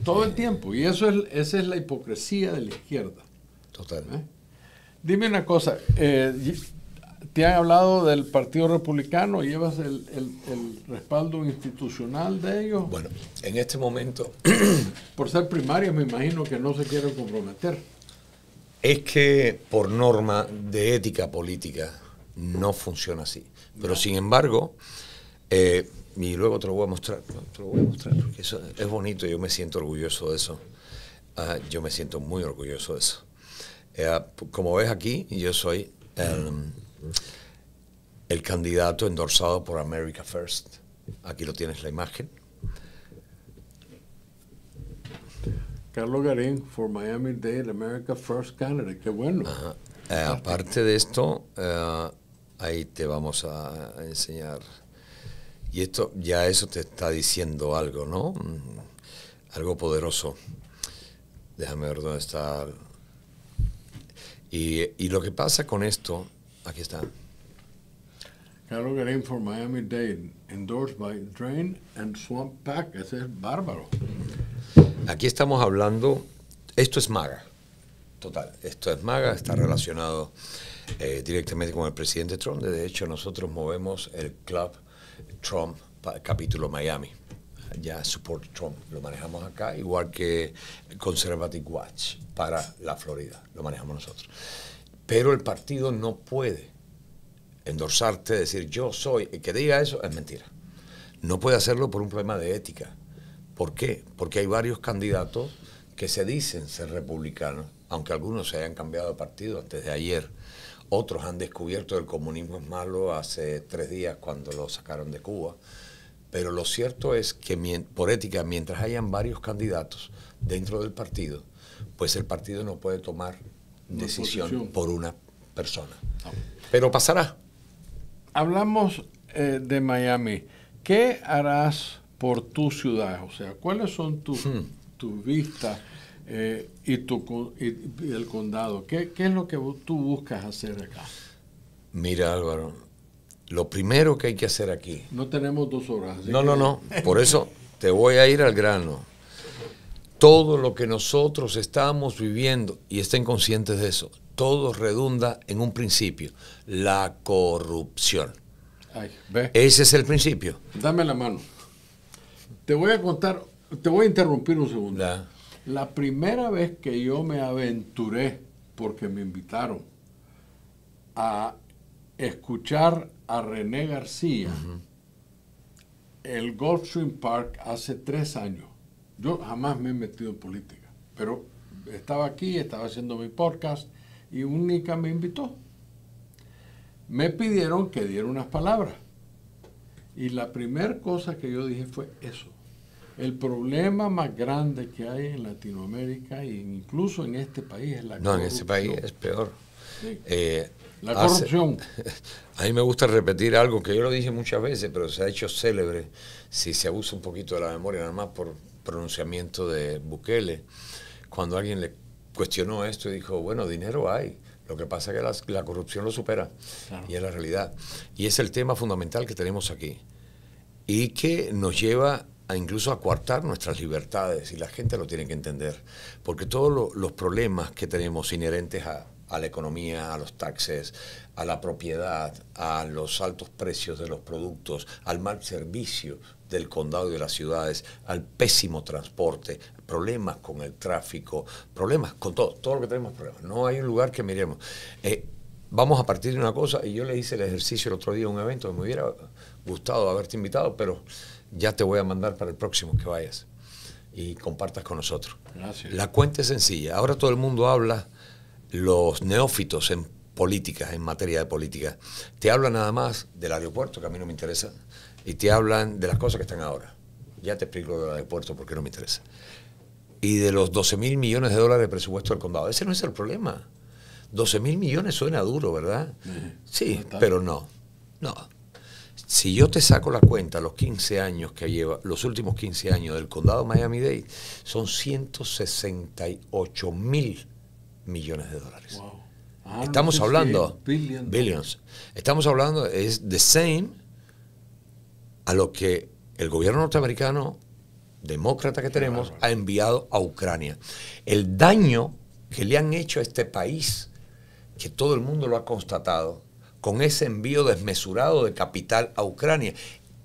Speaker 2: Todo el tiempo. Y esa es la hipocresía de la izquierda.
Speaker 3: Total.
Speaker 2: Dime una cosa. ¿Te han hablado del Partido Republicano? ¿Llevas el respaldo institucional de ellos?
Speaker 3: Bueno, en este momento...
Speaker 2: Por ser primarias me imagino que no se quieren comprometer.
Speaker 3: Es que por norma de ética política no funciona así. Pero sin embargo, y luego te lo voy a mostrar, porque eso es bonito, yo me siento orgulloso de eso. Yo me siento muy orgulloso de eso. Como ves aquí, yo soy el candidato endorsado por America First. Aquí lo tienes la imagen.
Speaker 2: Carlos Garín for Miami-Dade America First Candidate. Qué bueno.
Speaker 3: Aparte de esto, ahí te vamos a enseñar. Y esto, ya eso te está diciendo algo, ¿no? Algo poderoso. Déjame ver dónde está. Y lo que pasa con esto, aquí está.
Speaker 2: Carlos Garín for Miami-Dade, endorsed by Drain and Swamp Pack. Ese es bárbaro.
Speaker 3: Aquí estamos hablando, esto es MAGA, total, esto es MAGA, está relacionado directamente con el presidente Trump. De hecho, nosotros movemos el Club Trump, capítulo Miami. Ya Support Trump, lo manejamos acá, igual que Conservative Watch para la Florida, lo manejamos nosotros. Pero el partido no puede endorsarte, decir yo soy, el que diga eso es mentira. No puede hacerlo por un problema de ética. ¿Por qué? Porque hay varios candidatos que se dicen ser republicanos, aunque algunos se hayan cambiado de partido antes de ayer. Otros han descubierto que el comunismo es malo hace 3 días cuando lo sacaron de Cuba. Pero lo cierto es que por ética, mientras hayan varios candidatos dentro del partido, pues el partido no puede tomar decisión por una persona. Pero pasará.
Speaker 2: Hablamos de Miami. ¿Qué harás por tu ciudad? O sea, ¿cuáles son tus vistas y el condado? ¿Qué es lo que tú buscas hacer acá?
Speaker 3: Mira, Álvaro, lo primero que hay que hacer aquí...
Speaker 2: No tenemos 2 horas.
Speaker 3: No. Por eso te voy a ir al grano. Todo lo que nosotros estamos viviendo, y estén conscientes de eso, todo redunda en un principio, la corrupción.
Speaker 2: Ay, ¿ve?
Speaker 3: Ese es el principio.
Speaker 2: Dame la mano. Te voy a contar, te voy a interrumpir un segundo. La primera vez que yo me aventuré, porque me invitaron a escuchar a René García, el Gulfstream Park, hace 3 años. Yo jamás me he metido en política, pero estaba aquí, estaba haciendo mi podcast y única me invitó. Me pidieron que diera unas palabras. Y la primera cosa que yo dije fue eso. El problema más grande que hay en Latinoamérica e incluso en este país es la corrupción.
Speaker 3: No, en este país es peor.
Speaker 2: Sí. La corrupción.
Speaker 3: A mí me gusta repetir algo que yo lo dije muchas veces, pero se ha hecho célebre si se abusa un poquito de la memoria, nada más por pronunciamiento de Bukele. Cuando alguien le cuestionó esto y dijo, bueno, dinero hay. Lo que pasa es que la corrupción lo supera, claro. Y es la realidad. Y es el tema fundamental que tenemos aquí. Y que nos lleva incluso a coartar nuestras libertades, y la gente lo tiene que entender. Porque todos los problemas que tenemos inherentes a la economía, a los taxes, a la propiedad, a los altos precios de los productos, al mal servicio del condado y de las ciudades, al pésimo transporte, problemas con el tráfico, problemas con todo lo que tenemos problemas. No hay un lugar que miremos. Vamos a partir de una cosa, y yo le hice el ejercicio el otro día en un evento, que me hubiera gustado haberte invitado, pero ya te voy a mandar para el próximo que vayas y compartas con nosotros.
Speaker 2: Gracias.
Speaker 3: La cuenta es sencilla. Ahora todo el mundo habla, los neófitos en política, en materia de política, te hablan nada más del aeropuerto, que a mí no me interesa, y te hablan de las cosas que están ahora. Ya te explico del aeropuerto porque no me interesa. Y de los 12.000 millones de dólares de presupuesto del condado. Ese no es el problema. 12.000 millones suena duro, ¿verdad? Sí, pero no. Si yo te saco la cuenta, los 15 años que lleva, los últimos 15 años del condado Miami-Dade, son 168 mil millones de dólares.
Speaker 2: Wow.
Speaker 3: Estamos hablando,
Speaker 2: billions.
Speaker 3: Estamos hablando, es the same a lo que el gobierno norteamericano, demócrata que tenemos, ha enviado a Ucrania. El daño que le han hecho a este país, que todo el mundo lo ha constatado, con ese envío desmesurado de capital a Ucrania,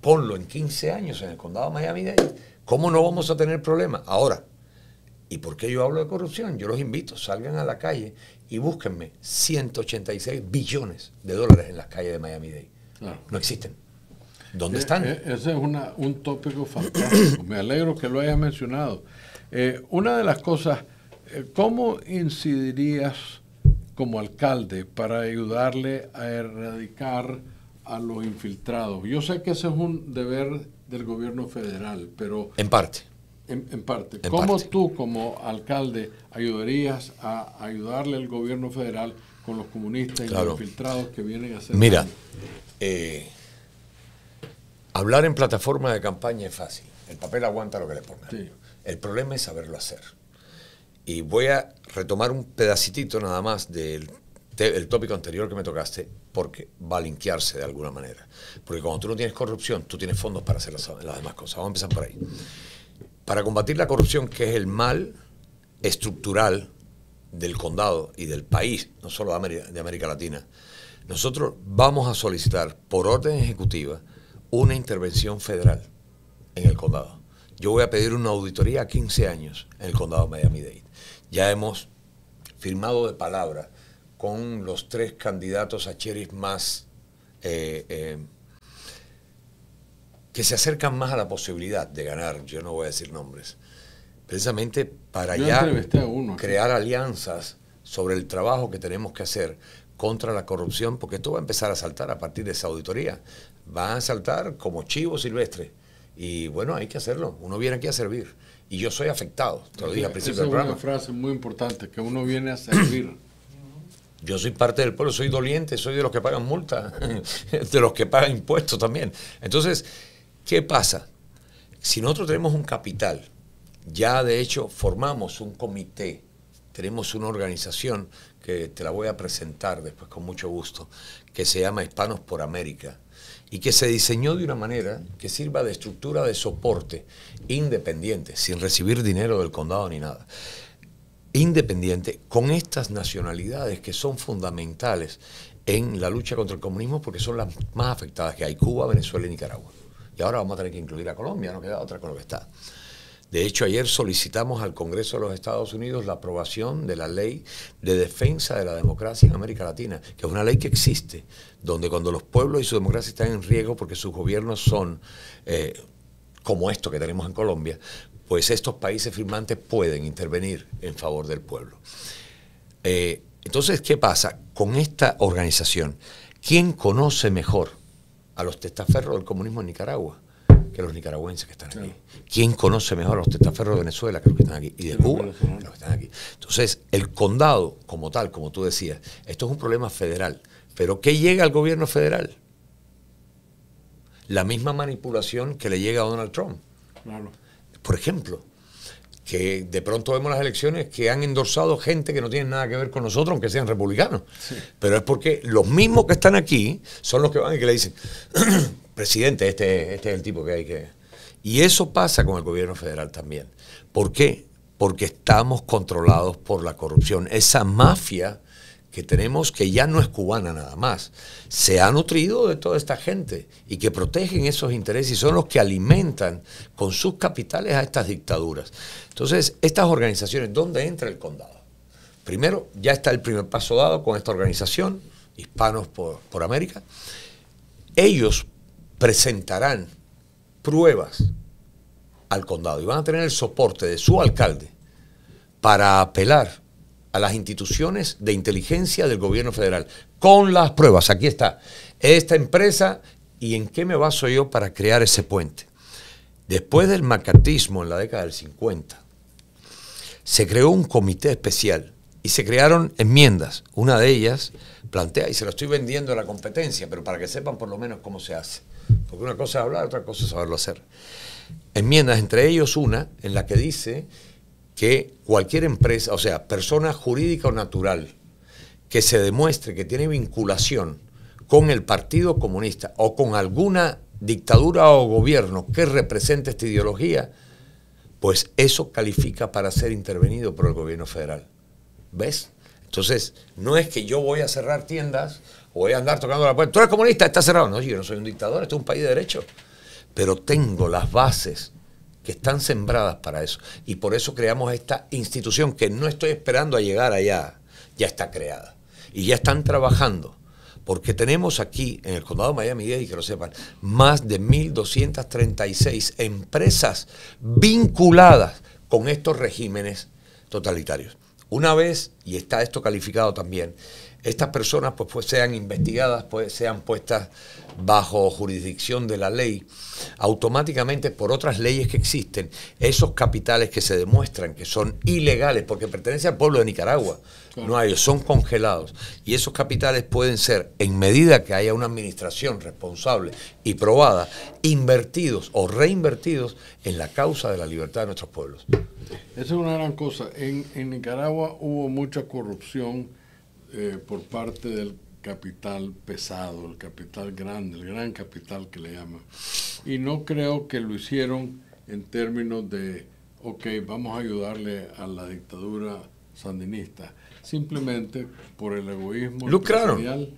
Speaker 3: ponlo en 15 años en el condado de Miami-Dade, ¿cómo no vamos a tener problemas? Ahora, ¿y por qué yo hablo de corrupción? Yo los invito, salgan a la calle y búsquenme 186 billones de dólares en las calles de Miami-Dade.
Speaker 2: Claro.
Speaker 3: No existen. ¿Dónde están?
Speaker 2: Ese es un tópico fantástico. Me alegro que lo hayas mencionado. Una de las cosas, ¿cómo incidirías como alcalde para ayudarle a erradicar a los infiltrados? Yo sé que ese es un deber del gobierno federal, pero...
Speaker 3: En parte.
Speaker 2: En parte. ¿Cómo tú como alcalde ayudarías a ayudarle al gobierno federal con los comunistas y los infiltrados que vienen a hacer...
Speaker 3: Mira, hablar en plataforma de campaña es fácil. El papel aguanta lo que le pongan.
Speaker 2: Sí.
Speaker 3: El problema es saberlo hacer. Y voy a retomar un pedacitito nada más del tópico anterior que me tocaste, porque va a linkearse de alguna manera. Porque cuando tú no tienes corrupción, tú tienes fondos para hacer las demás cosas. Vamos a empezar por ahí. Para combatir la corrupción, que es el mal estructural del condado y del país, no solo de América Latina, nosotros vamos a solicitar por orden ejecutiva una intervención federal en el condado. Yo voy a pedir una auditoría a 15 años en el condado de Miami-Dade. Ya hemos firmado de palabra con los 3 candidatos a sheriff más que se acercan más a la posibilidad de ganar. Yo no voy a decir nombres. Precisamente para ya crear alianzas sobre el trabajo que tenemos que hacer contra la corrupción, porque esto va a empezar a saltar a partir de esa auditoría. Va a saltar como chivo silvestre. Y bueno, hay que hacerlo. Uno viene aquí a servir. Y yo soy afectado. Te lo dije al principio del programa.
Speaker 2: Esa es una frase muy importante, que uno viene a servir.
Speaker 3: Yo soy parte del pueblo, soy doliente, soy de los que pagan multa, de los que pagan impuestos también. Entonces, ¿qué pasa? Si nosotros tenemos un capital, ya de hecho formamos un comité, tenemos una organización que te la voy a presentar después con mucho gusto, que se llama Hispanos por América, y que se diseñó de una manera que sirva de estructura de soporte independiente, sin recibir dinero del condado ni nada. Independiente, con estas nacionalidades que son fundamentales en la lucha contra el comunismo, porque son las más afectadas que hay: Cuba, Venezuela y Nicaragua. Y ahora vamos a tener que incluir a Colombia, no queda otra con lo que está. De hecho, ayer solicitamos al Congreso de los Estados Unidos la aprobación de la Ley de Defensa de la Democracia en América Latina, que es una ley que existe, donde cuando los pueblos y su democracia están en riesgo porque sus gobiernos son como esto que tenemos en Colombia, pues estos países firmantes pueden intervenir en favor del pueblo. Entonces, ¿qué pasa con esta organización? ¿Quién conoce mejor a los testaferros del comunismo en Nicaragua que los nicaragüenses que están aquí? ¿Quién conoce mejor a los testaferros de Venezuela que los que están aquí? Y de Cuba, que los que están aquí. Entonces, el condado como tal, como tú decías, esto es un problema federal. ¿Pero qué llega al gobierno federal? La misma manipulación que le llega a Donald Trump.
Speaker 2: Claro.
Speaker 3: Por ejemplo, que de pronto vemos las elecciones que han endorsado gente que no tiene nada que ver con nosotros, aunque sean republicanos. Sí. Pero es porque los mismos que están aquí son los que van y que le dicen, presidente, este es el tipo que hay que... Y eso pasa con el gobierno federal también. ¿Por qué? Porque estamos controlados por la corrupción. Esa mafia que tenemos, que ya no es cubana nada más, se ha nutrido de toda esta gente y que protegen esos intereses y son los que alimentan con sus capitales a estas dictaduras. Entonces, estas organizaciones, ¿dónde entra el condado? Primero, ya está el primer paso dado con esta organización, Hispanos por América. Ellos presentarán pruebas al condado y van a tener el soporte de su alcalde para apelar a las instituciones de inteligencia del gobierno federal, con las pruebas. Aquí está, esta empresa, ¿y en qué me baso yo para crear ese puente? Después del macartismo en la década del 50, se creó un comité especial y se crearon enmiendas. Una de ellas plantea, y se lo estoy vendiendo a la competencia, pero para que sepan por lo menos cómo se hace. porque una cosa es hablar, otra cosa es saberlo hacer. Enmiendas, entre ellos una en la que dice que cualquier empresa, o sea, persona jurídica o natural, que se demuestre que tiene vinculación con el Partido Comunista o con alguna dictadura o gobierno que represente esta ideología, pues eso califica para ser intervenido por el gobierno federal. ¿Ves? Entonces, no es que yo voy a cerrar tiendas o voy a andar tocando la puerta. ¿Tú eres comunista? Está cerrado. No, yo no soy un dictador, esto es un país de derecho. Pero tengo las bases que están sembradas para eso. Y por eso creamos esta institución que no estoy esperando a llegar allá, ya está creada. Y ya están trabajando. Porque tenemos aquí, en el condado de Miami-Dade, y que lo sepan, más de 1.236 empresas vinculadas con estos regímenes totalitarios. Una vez, y está esto calificado también, estas personas pues sean investigadas, pues sean puestas bajo jurisdicción de la ley, automáticamente por otras leyes que existen, esos capitales que se demuestran que son ilegales, porque pertenecen al pueblo de Nicaragua, claro, no a ellos, son congelados. Y esos capitales pueden ser, en medida que haya una administración responsable y probada, invertidos o reinvertidos en la causa de la libertad de nuestros pueblos.
Speaker 2: Esa es una gran cosa. En Nicaragua hubo mucha corrupción por parte del capital pesado, el capital grande, el gran capital que le llaman. Y no creo que lo hicieron en términos de, ok, vamos a ayudarle a la dictadura sandinista. Simplemente por el egoísmo empresarial,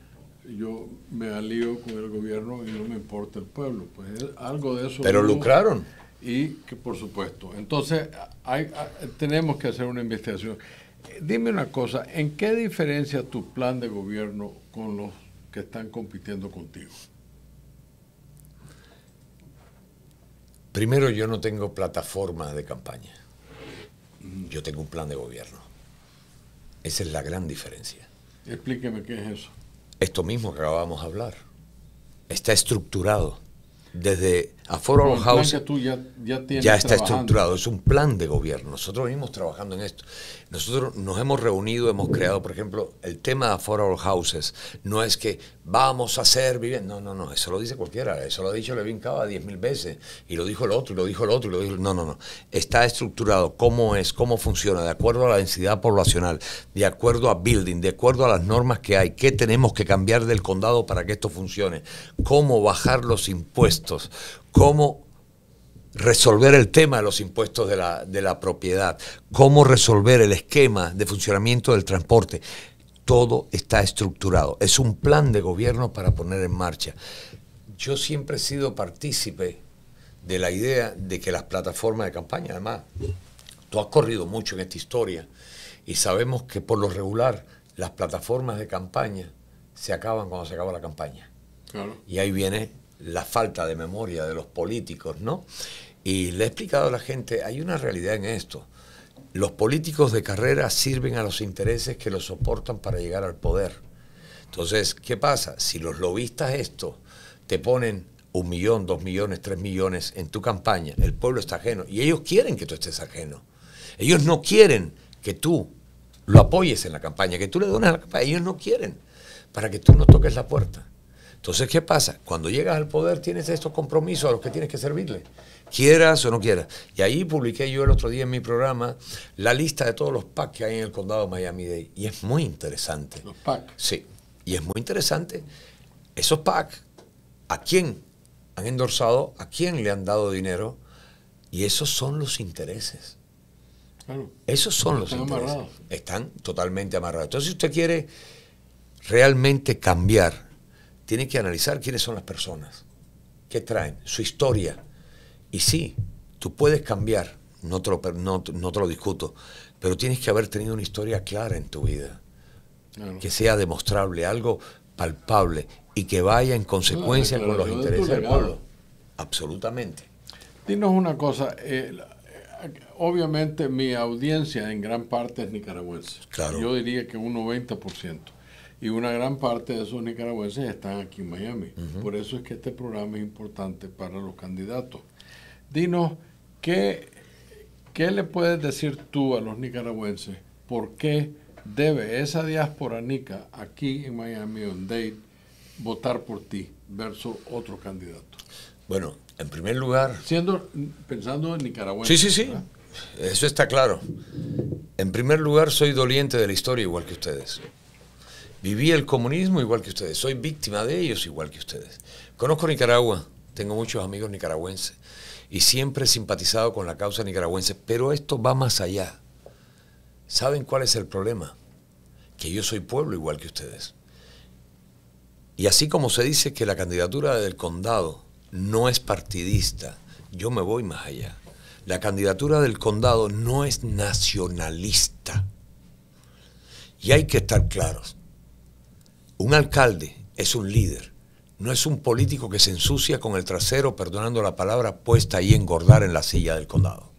Speaker 2: yo me alío con el gobierno y no me importa el pueblo. Pues algo de eso.
Speaker 3: Pero lucraron.
Speaker 2: Y que por supuesto. Entonces, tenemos que hacer una investigación. Dime una cosa, ¿en qué diferencia tu plan de gobierno con los que están compitiendo contigo?
Speaker 3: Primero, yo no tengo plataforma de campaña. Yo tengo un plan de gobierno. Esa es la gran diferencia.
Speaker 2: Explíqueme qué es eso.
Speaker 3: Esto mismo que acabamos de hablar. Está estructurado. Desde Affordable Housing ya está estructurado, es un plan de gobierno. Nosotros venimos trabajando en esto. Nosotros nos hemos reunido, hemos creado, por ejemplo, el tema de Affordable Houses. No es que vamos a hacer vivienda. No, eso lo dice cualquiera. Eso lo ha dicho Levin Cava 10.000 veces. Y lo dijo el otro, y lo dijo el otro, y lo dijo. No. Está estructurado. ¿Cómo es? ¿Cómo funciona? De acuerdo a la densidad poblacional, de acuerdo a building, de acuerdo a las normas que hay. ¿Qué tenemos que cambiar del condado para que esto funcione? ¿Cómo bajar los impuestos? ¿Cómo resolver el tema de los impuestos de la propiedad? ¿Cómo resolver el esquema de funcionamiento del transporte? Todo está estructurado. Es un plan de gobierno para poner en marcha. Yo siempre he sido partícipe de la idea de que las plataformas de campaña, además, tú has corrido mucho en esta historia y sabemos que por lo regular las plataformas de campaña se acaban cuando se acaba la campaña. Claro. Y ahí viene la falta de memoria de los políticos, ¿no? Y le he explicado a la gente, hay una realidad en esto. Los políticos de carrera sirven a los intereses que los soportan para llegar al poder. Entonces, ¿qué pasa? Si los lobistas esto te ponen 1 millón, 2 millones, 3 millones en tu campaña, el pueblo está ajeno. Y ellos quieren que tú estés ajeno. Ellos no quieren que tú lo apoyes en la campaña, que tú le dones a la campaña. Ellos no quieren, para que tú no toques la puerta. Entonces, ¿qué pasa? Cuando llegas al poder tienes estos compromisos a los que tienes que servirle, quieras o no quieras. Y ahí publiqué yo el otro día en mi programa la lista de todos los PAC que hay en el condado de Miami-Dade. Y es muy interesante.
Speaker 2: ¿Los PAC?
Speaker 3: Sí. Y es muy interesante. Esos PAC, ¿a quién han endorsado? ¿A quién le han dado dinero? Y esos son los intereses. Claro. Esos son los intereses. Amarrados. Están totalmente amarrados. Entonces, si usted quiere realmente cambiar, tiene que analizar quiénes son las personas, qué traen, su historia. Y sí, tú puedes cambiar, no te lo discuto, pero tienes que haber tenido una historia clara en tu vida, claro, que sea demostrable, algo palpable y que vaya en consecuencia con los intereses del pueblo. Absolutamente.
Speaker 2: Dinos una cosa, obviamente mi audiencia en gran parte es nicaragüense.
Speaker 3: Claro.
Speaker 2: Yo diría que un 90%. Y una gran parte de esos nicaragüenses están aquí en Miami. Por eso es que este programa es importante para los candidatos. Dinos, ¿qué le puedes decir tú a los nicaragüenses? ¿Por qué debe esa diáspora nica aquí en Miami, en Dade, votar por ti versus otro candidato?
Speaker 3: Bueno, en primer lugar...
Speaker 2: Pensando en Nicaragua.
Speaker 3: Sí, sí, sí. Eso está claro. En primer lugar, soy doliente de la historia igual que ustedes. Viví el comunismo igual que ustedes. Soy víctima de ellos igual que ustedes. Conozco Nicaragua. Tengo muchos amigos nicaragüenses. Y siempre he simpatizado con la causa nicaragüense. Pero esto va más allá. ¿Saben cuál es el problema? Que yo soy pueblo igual que ustedes. Y así como se dice que la candidatura del condado no es partidista, yo me voy más allá. La candidatura del condado no es nacionalista. Y hay que estar claros. Un alcalde es un líder, no es un político que se ensucia con el trasero, perdonando la palabra, puesta ahí a engordar en la silla del condado.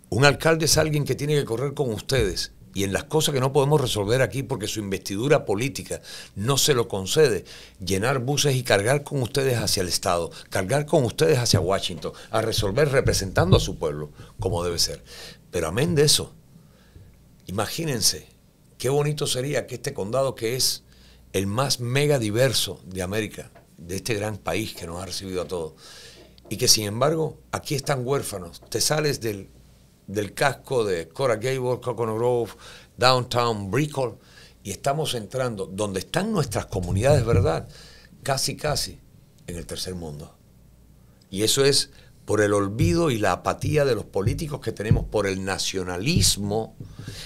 Speaker 3: Un alcalde es alguien que tiene que correr con ustedes y en las cosas que no podemos resolver aquí porque su investidura política no se lo concede, llenar buses y cargar con ustedes hacia el Estado, cargar con ustedes hacia Washington, a resolver representando a su pueblo, como debe ser. Pero amén de eso, imagínense qué bonito sería que este condado, que es el más mega diverso de América, de este gran país que nos ha recibido a todos, y que sin embargo aquí están huérfanos, te sales del casco de Coral Gables, Coconut Grove, Downtown, Brickell, y estamos entrando donde están nuestras comunidades, ¿verdad? Casi en el tercer mundo. Y eso es por el olvido y la apatía de los políticos que tenemos, por el nacionalismo,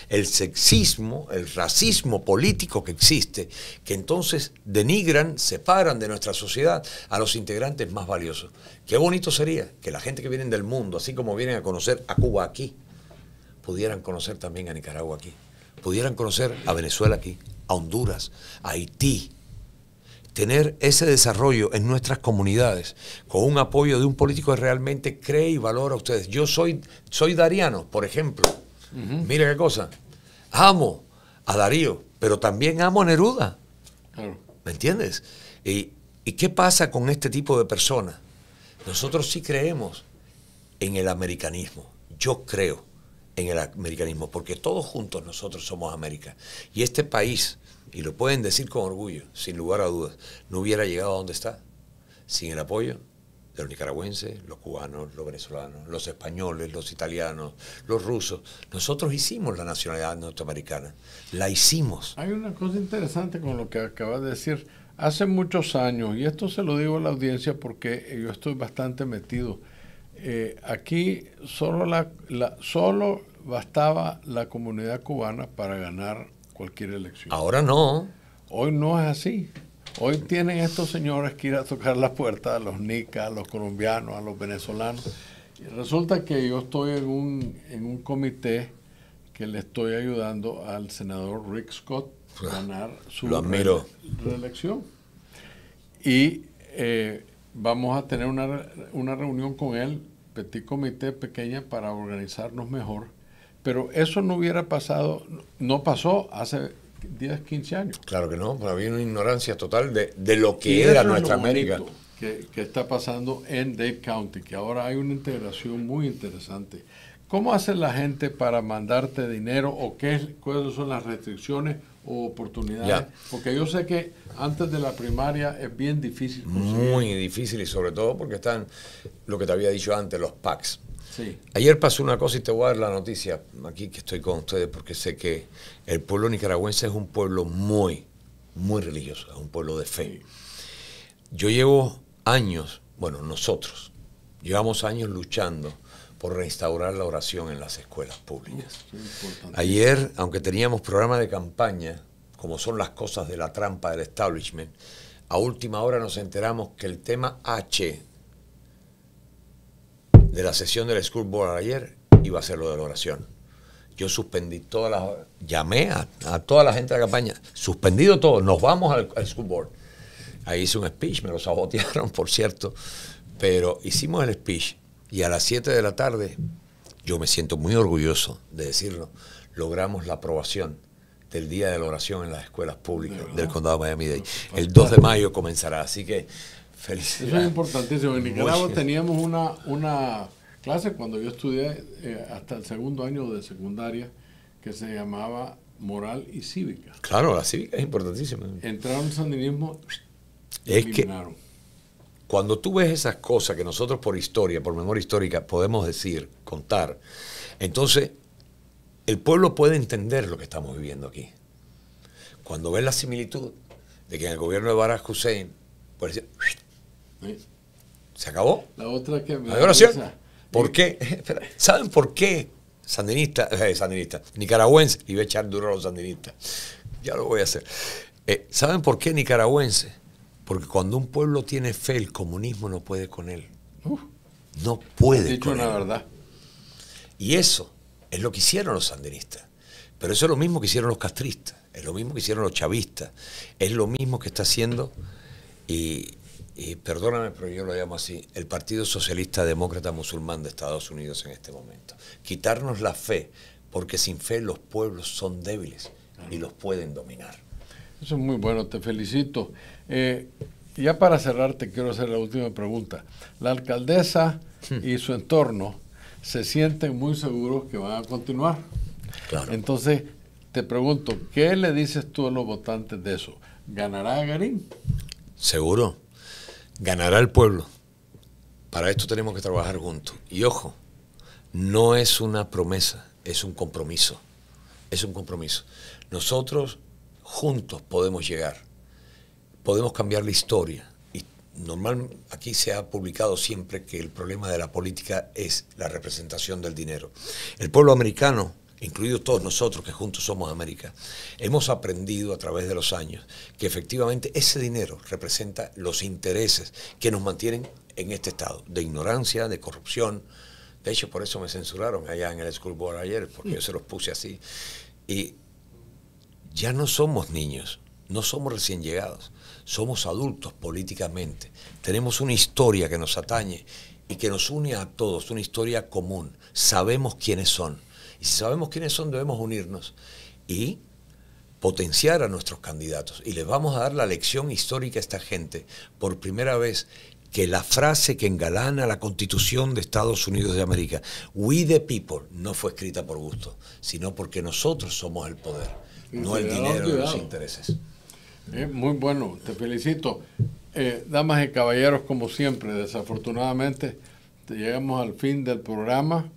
Speaker 3: el sexismo, el racismo político que existe, que entonces denigran, separan de nuestra sociedad a los integrantes más valiosos. Qué bonito sería que la gente que viene del mundo, así como vienen a conocer a Cuba aquí, pudieran conocer también a Nicaragua aquí, pudieran conocer a Venezuela aquí, a Honduras, a Haití, tener ese desarrollo en nuestras comunidades con un apoyo de un político que realmente cree y valora a ustedes. Yo soy dariano, por ejemplo. Mira qué cosa. Amo a Darío, pero también amo a Neruda.
Speaker 2: Claro.
Speaker 3: ¿Me entiendes? ¿Y qué pasa con este tipo de personas? Nosotros sí creemos en el americanismo. Yo creo en el americanismo, porque todos juntos nosotros somos América. Y este país, y lo pueden decir con orgullo, sin lugar a dudas, no hubiera llegado a donde está sin el apoyo de los nicaragüenses, los cubanos, los venezolanos, los españoles, los italianos, los rusos. Nosotros hicimos la nacionalidad norteamericana, la hicimos.
Speaker 2: Hay una cosa interesante con lo que acabas de decir. Hace muchos años, y esto se lo digo a la audiencia porque yo estoy bastante metido, aquí solo bastaba la comunidad cubana para ganar cualquier elección.
Speaker 3: Ahora no.
Speaker 2: Hoy no es así. Hoy tienen estos señores que ir a tocar la puerta a los nicas, a los colombianos, a los venezolanos. Y resulta que yo estoy en un comité que le estoy ayudando al senador Rick Scott a ganar su reelección. Y vamos a tener una reunión con él, petit comité pequeña, para organizarnos mejor. Pero eso no hubiera pasado, no pasó hace 10, 15 años.
Speaker 3: Claro que no, pero había una ignorancia total de lo que era nuestra América.
Speaker 2: Que está pasando en Dade County, que ahora hay una integración muy interesante. ¿Cómo hace la gente para mandarte dinero o cuáles son las restricciones o oportunidades?
Speaker 3: Ya.
Speaker 2: Porque yo sé que antes de la primaria es bien difícil conseguir.
Speaker 3: Muy difícil, y sobre todo porque están, lo que te había dicho antes, los PACs.
Speaker 2: Sí.
Speaker 3: Ayer pasó una cosa y te voy a dar la noticia aquí que estoy con ustedes porque sé que el pueblo nicaragüense es un pueblo muy, muy religioso, es un pueblo de fe. Sí. Yo llevo años, bueno, nosotros llevamos años luchando por restaurar la oración en las escuelas públicas. Ayer, aunque teníamos programa de campaña, como son las cosas de la trampa del establishment, a última hora nos enteramos que el tema H de la sesión del School Board ayer iba a ser lo de la oración. Yo suspendí todas las... Llamé a toda la gente de la campaña, suspendido todo, nos vamos al School Board. Ahí hice un speech, me lo sabotearon, por cierto, pero hicimos el speech y a las 7 de la tarde, yo me siento muy orgulloso de decirlo, logramos la aprobación del Día de la Oración en las escuelas públicas del Condado de Miami-Dade. El 2 de mayo comenzará, así que felicidades.
Speaker 2: Eso es importantísimo. En Nicaragua teníamos una clase cuando yo estudié hasta el segundo año de secundaria que se llamaba moral y cívica.
Speaker 3: Claro, la cívica es importantísima.
Speaker 2: Entraron en sandinismo y
Speaker 3: Es que
Speaker 2: eliminaron.
Speaker 3: cuando tú ves esas cosas que nosotros por historia, por memoria histórica, podemos decir, contar, entonces el pueblo puede entender lo que estamos viviendo aquí. Cuando ves la similitud de que en el gobierno de Barack Hussein, puede decir,
Speaker 2: Sí.
Speaker 3: ¿se acabó?
Speaker 2: La otra que me
Speaker 3: ¿Hay
Speaker 2: da
Speaker 3: oración?
Speaker 2: risa,
Speaker 3: ¿Por qué? Espera, ¿saben por qué nicaragüense? Y voy a echar duro a los sandinistas. Ya lo voy a hacer. ¿Saben por qué nicaragüense? Porque cuando un pueblo tiene fe, el comunismo no puede con él. No puede
Speaker 2: dicho
Speaker 3: con
Speaker 2: una
Speaker 3: él.
Speaker 2: verdad.
Speaker 3: Y eso es lo que hicieron los sandinistas. Pero eso es lo mismo que hicieron los castristas. Es lo mismo que hicieron los chavistas. Es lo mismo que está haciendo, y perdóname, pero yo lo llamo así, el Partido Socialista Demócrata Musulmán de Estados Unidos en este momento. Quitarnos la fe, porque sin fe los pueblos son débiles y los pueden dominar.
Speaker 2: Eso es muy bueno, te felicito. Ya para cerrar te quiero hacer la última pregunta. La alcaldesa y su entorno se sienten muy seguros que van a continuar.
Speaker 3: Claro.
Speaker 2: Entonces, te pregunto, ¿qué le dices tú a los votantes de eso? ¿Ganará Garín?
Speaker 3: Seguro. Ganará el pueblo. Para esto tenemos que trabajar juntos. Y ojo, no es una promesa, es un compromiso. Es un compromiso. Nosotros juntos podemos llegar. Podemos cambiar la historia. Y normal, aquí se ha publicado siempre que el problema de la política es la representación del dinero. El pueblo americano, incluidos todos nosotros que juntos somos América, hemos aprendido a través de los años que efectivamente ese dinero representa los intereses que nos mantienen en este estado de ignorancia, de corrupción. De hecho, por eso me censuraron allá en el School Board ayer, porque yo se los puse así. Y ya no somos niños, no somos recién llegados, somos adultos políticamente. Tenemos una historia que nos atañe y que nos une a todos, una historia común. Sabemos quiénes son. Y si sabemos quiénes son, debemos unirnos y potenciar a nuestros candidatos. Y les vamos a dar la lección histórica a esta gente, por primera vez, que la frase que engalana la Constitución de Estados Unidos de América, "We the people", no fue escrita por gusto, sino porque nosotros somos el poder, no el dinero de los intereses.
Speaker 2: Muy bueno, te felicito. Damas y caballeros, como siempre, desafortunadamente, llegamos al fin del programa.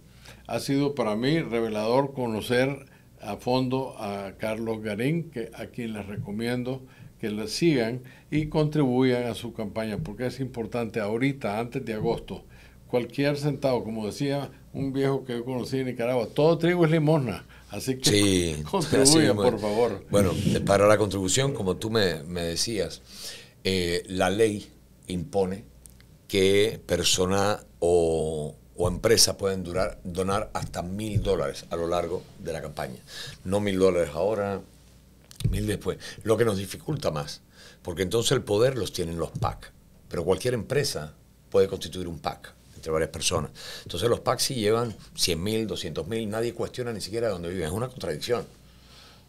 Speaker 2: Ha sido para mí revelador conocer a fondo a Carlos Garín, a quien les recomiendo que le sigan y contribuyan a su campaña, porque es importante ahorita, antes de agosto, cualquier centavo, como decía un viejo que yo conocí en Nicaragua, todo trigo es limosna, así que
Speaker 3: sí,
Speaker 2: contribuyan, por favor.
Speaker 3: Bueno, para la contribución, como tú me decías, la ley impone que persona o empresas pueden donar hasta $1,000 a lo largo de la campaña. No $1,000 ahora, 1,000 después. Lo que nos dificulta más, porque entonces el poder los tienen los PAC, pero cualquier empresa puede constituir un PAC entre varias personas. Entonces los PAC sí llevan 100,000, 200,000, nadie cuestiona ni siquiera dónde viven. Es una contradicción.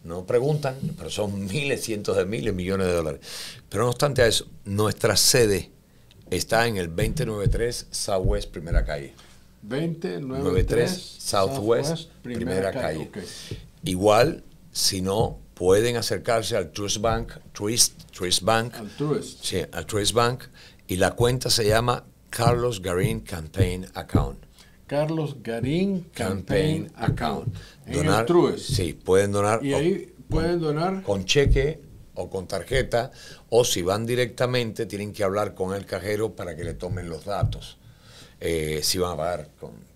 Speaker 3: No preguntan, pero son miles, cientos de miles, millones de dólares. Pero no obstante a eso, nuestra sede está en el 2093 Southwest Primera Calle.
Speaker 2: 2093
Speaker 3: Southwest Primera Calle.
Speaker 2: Okay.
Speaker 3: Igual, si no, pueden acercarse al Truist Bank,
Speaker 2: Truist.
Speaker 3: Sí, al Truist Bank, y la cuenta se llama Carlos Garín Campaign Account.
Speaker 2: Carlos Garín Campaign Account. En
Speaker 3: Donar,
Speaker 2: el Truist.
Speaker 3: sí, pueden donar.
Speaker 2: Y ahí pueden donar
Speaker 3: con cheque o con tarjeta, o si van directamente, tienen que hablar con el cajero para que le tomen los datos. Si van a pagar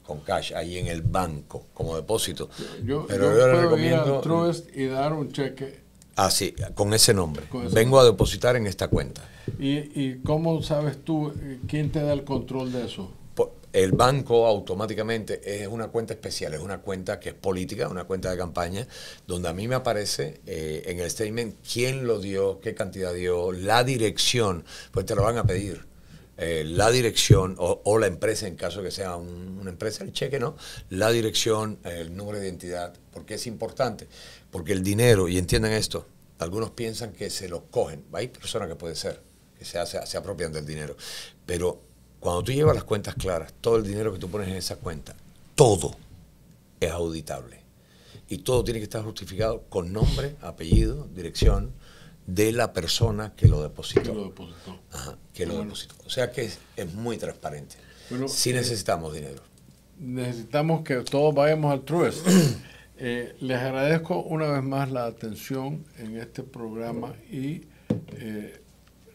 Speaker 3: con cash ahí en el banco como depósito.
Speaker 2: Pero yo les recomiendo ir al Truist y dar un cheque.
Speaker 3: Ah, sí, con ese nombre. Vengo a depositar en esta cuenta.
Speaker 2: ¿Y cómo sabes tú quién te da el control de eso?
Speaker 3: El banco automáticamente es una cuenta especial, es una cuenta que es política, una cuenta de campaña, donde a mí me aparece en el statement quién lo dio, qué cantidad dio, la dirección, pues te lo van a pedir. La dirección o la empresa, en caso que sea una empresa, el cheque, ¿no? La dirección, el número de identidad, porque es importante, porque el dinero, y entiendan esto, algunos piensan que se lo cogen, hay personas que puede ser, que se apropian del dinero, pero cuando tú llevas las cuentas claras, todo el dinero que tú pones en esa cuenta, todo es auditable. y todo tiene que estar justificado con nombre, apellido, dirección de la persona que lo depositó. Que lo depositó. O sea que es muy transparente. Bueno, sí necesitamos dinero.
Speaker 2: Necesitamos que todos vayamos al Truest. Les agradezco una vez más la atención en este programa y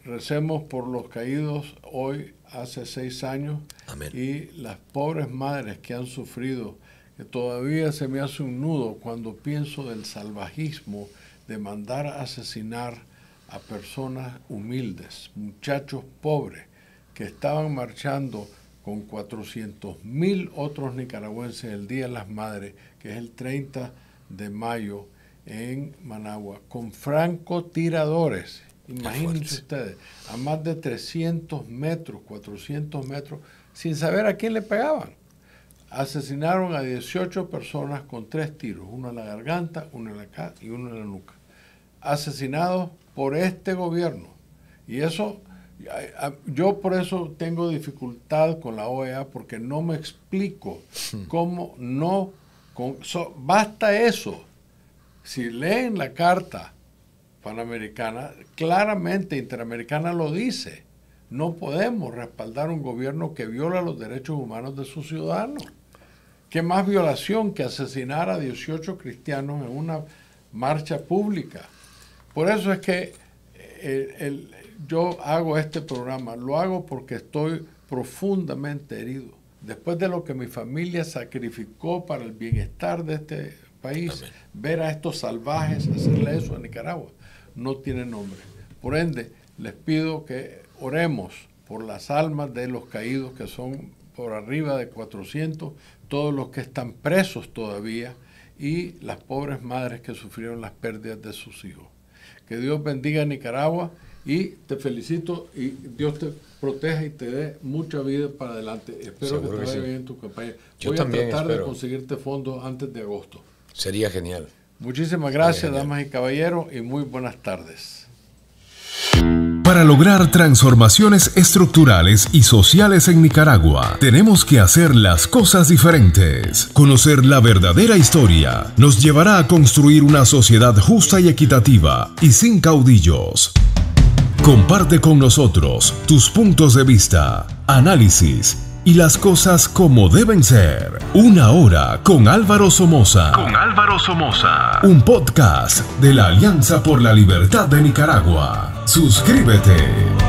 Speaker 2: recemos por los caídos hoy hace 6 años.
Speaker 3: Amén.
Speaker 2: Y las pobres madres que han sufrido, que todavía se me hace un nudo cuando pienso del salvajismo de mandar a asesinar a personas humildes, muchachos pobres que estaban marchando con 400,000 otros nicaragüenses el Día de las Madres, que es el 30 de mayo en Managua, con francotiradores. Imagínense ustedes, a más de 300 metros, 400 metros, sin saber a quién le pegaban. Asesinaron a 18 personas con 3 tiros, uno en la garganta, uno en la cara y uno en la nuca. Asesinados por este gobierno. Y eso, yo por eso tengo dificultad con la OEA, porque no me explico cómo no, basta eso. Si leen la Carta Panamericana, claramente Interamericana lo dice. No podemos respaldar un gobierno que viola los derechos humanos de sus ciudadanos. ¿Qué más violación que asesinar a 18 cristianos en una marcha pública? Por eso es que yo hago este programa. Lo hago porque estoy profundamente herido. Después de lo que mi familia sacrificó para el bienestar de este país, amén, ver a estos salvajes hacerle eso a Nicaragua no tiene nombre. Por ende, les pido que oremos por las almas de los caídos, que son por arriba de 400, todos los que están presos todavía, y las pobres madres que sufrieron las pérdidas de sus hijos. Que Dios bendiga a Nicaragua y te felicito y Dios te proteja y te dé mucha vida para adelante. Espero que te vaya bien en tu campaña. Voy a tratar de conseguirte fondos antes de agosto.
Speaker 3: Sería genial.
Speaker 2: Muchísimas gracias, damas y caballeros, y muy buenas tardes.
Speaker 1: Para lograr transformaciones estructurales y sociales en Nicaragua, tenemos que hacer las cosas diferentes. Conocer la verdadera historia nos llevará a construir una sociedad justa y equitativa y sin caudillos. Comparte con nosotros tus puntos de vista, análisis y las cosas como deben ser. Una hora con Álvaro Somoza. Un podcast de la Alianza por la Libertad de Nicaragua. Suscríbete.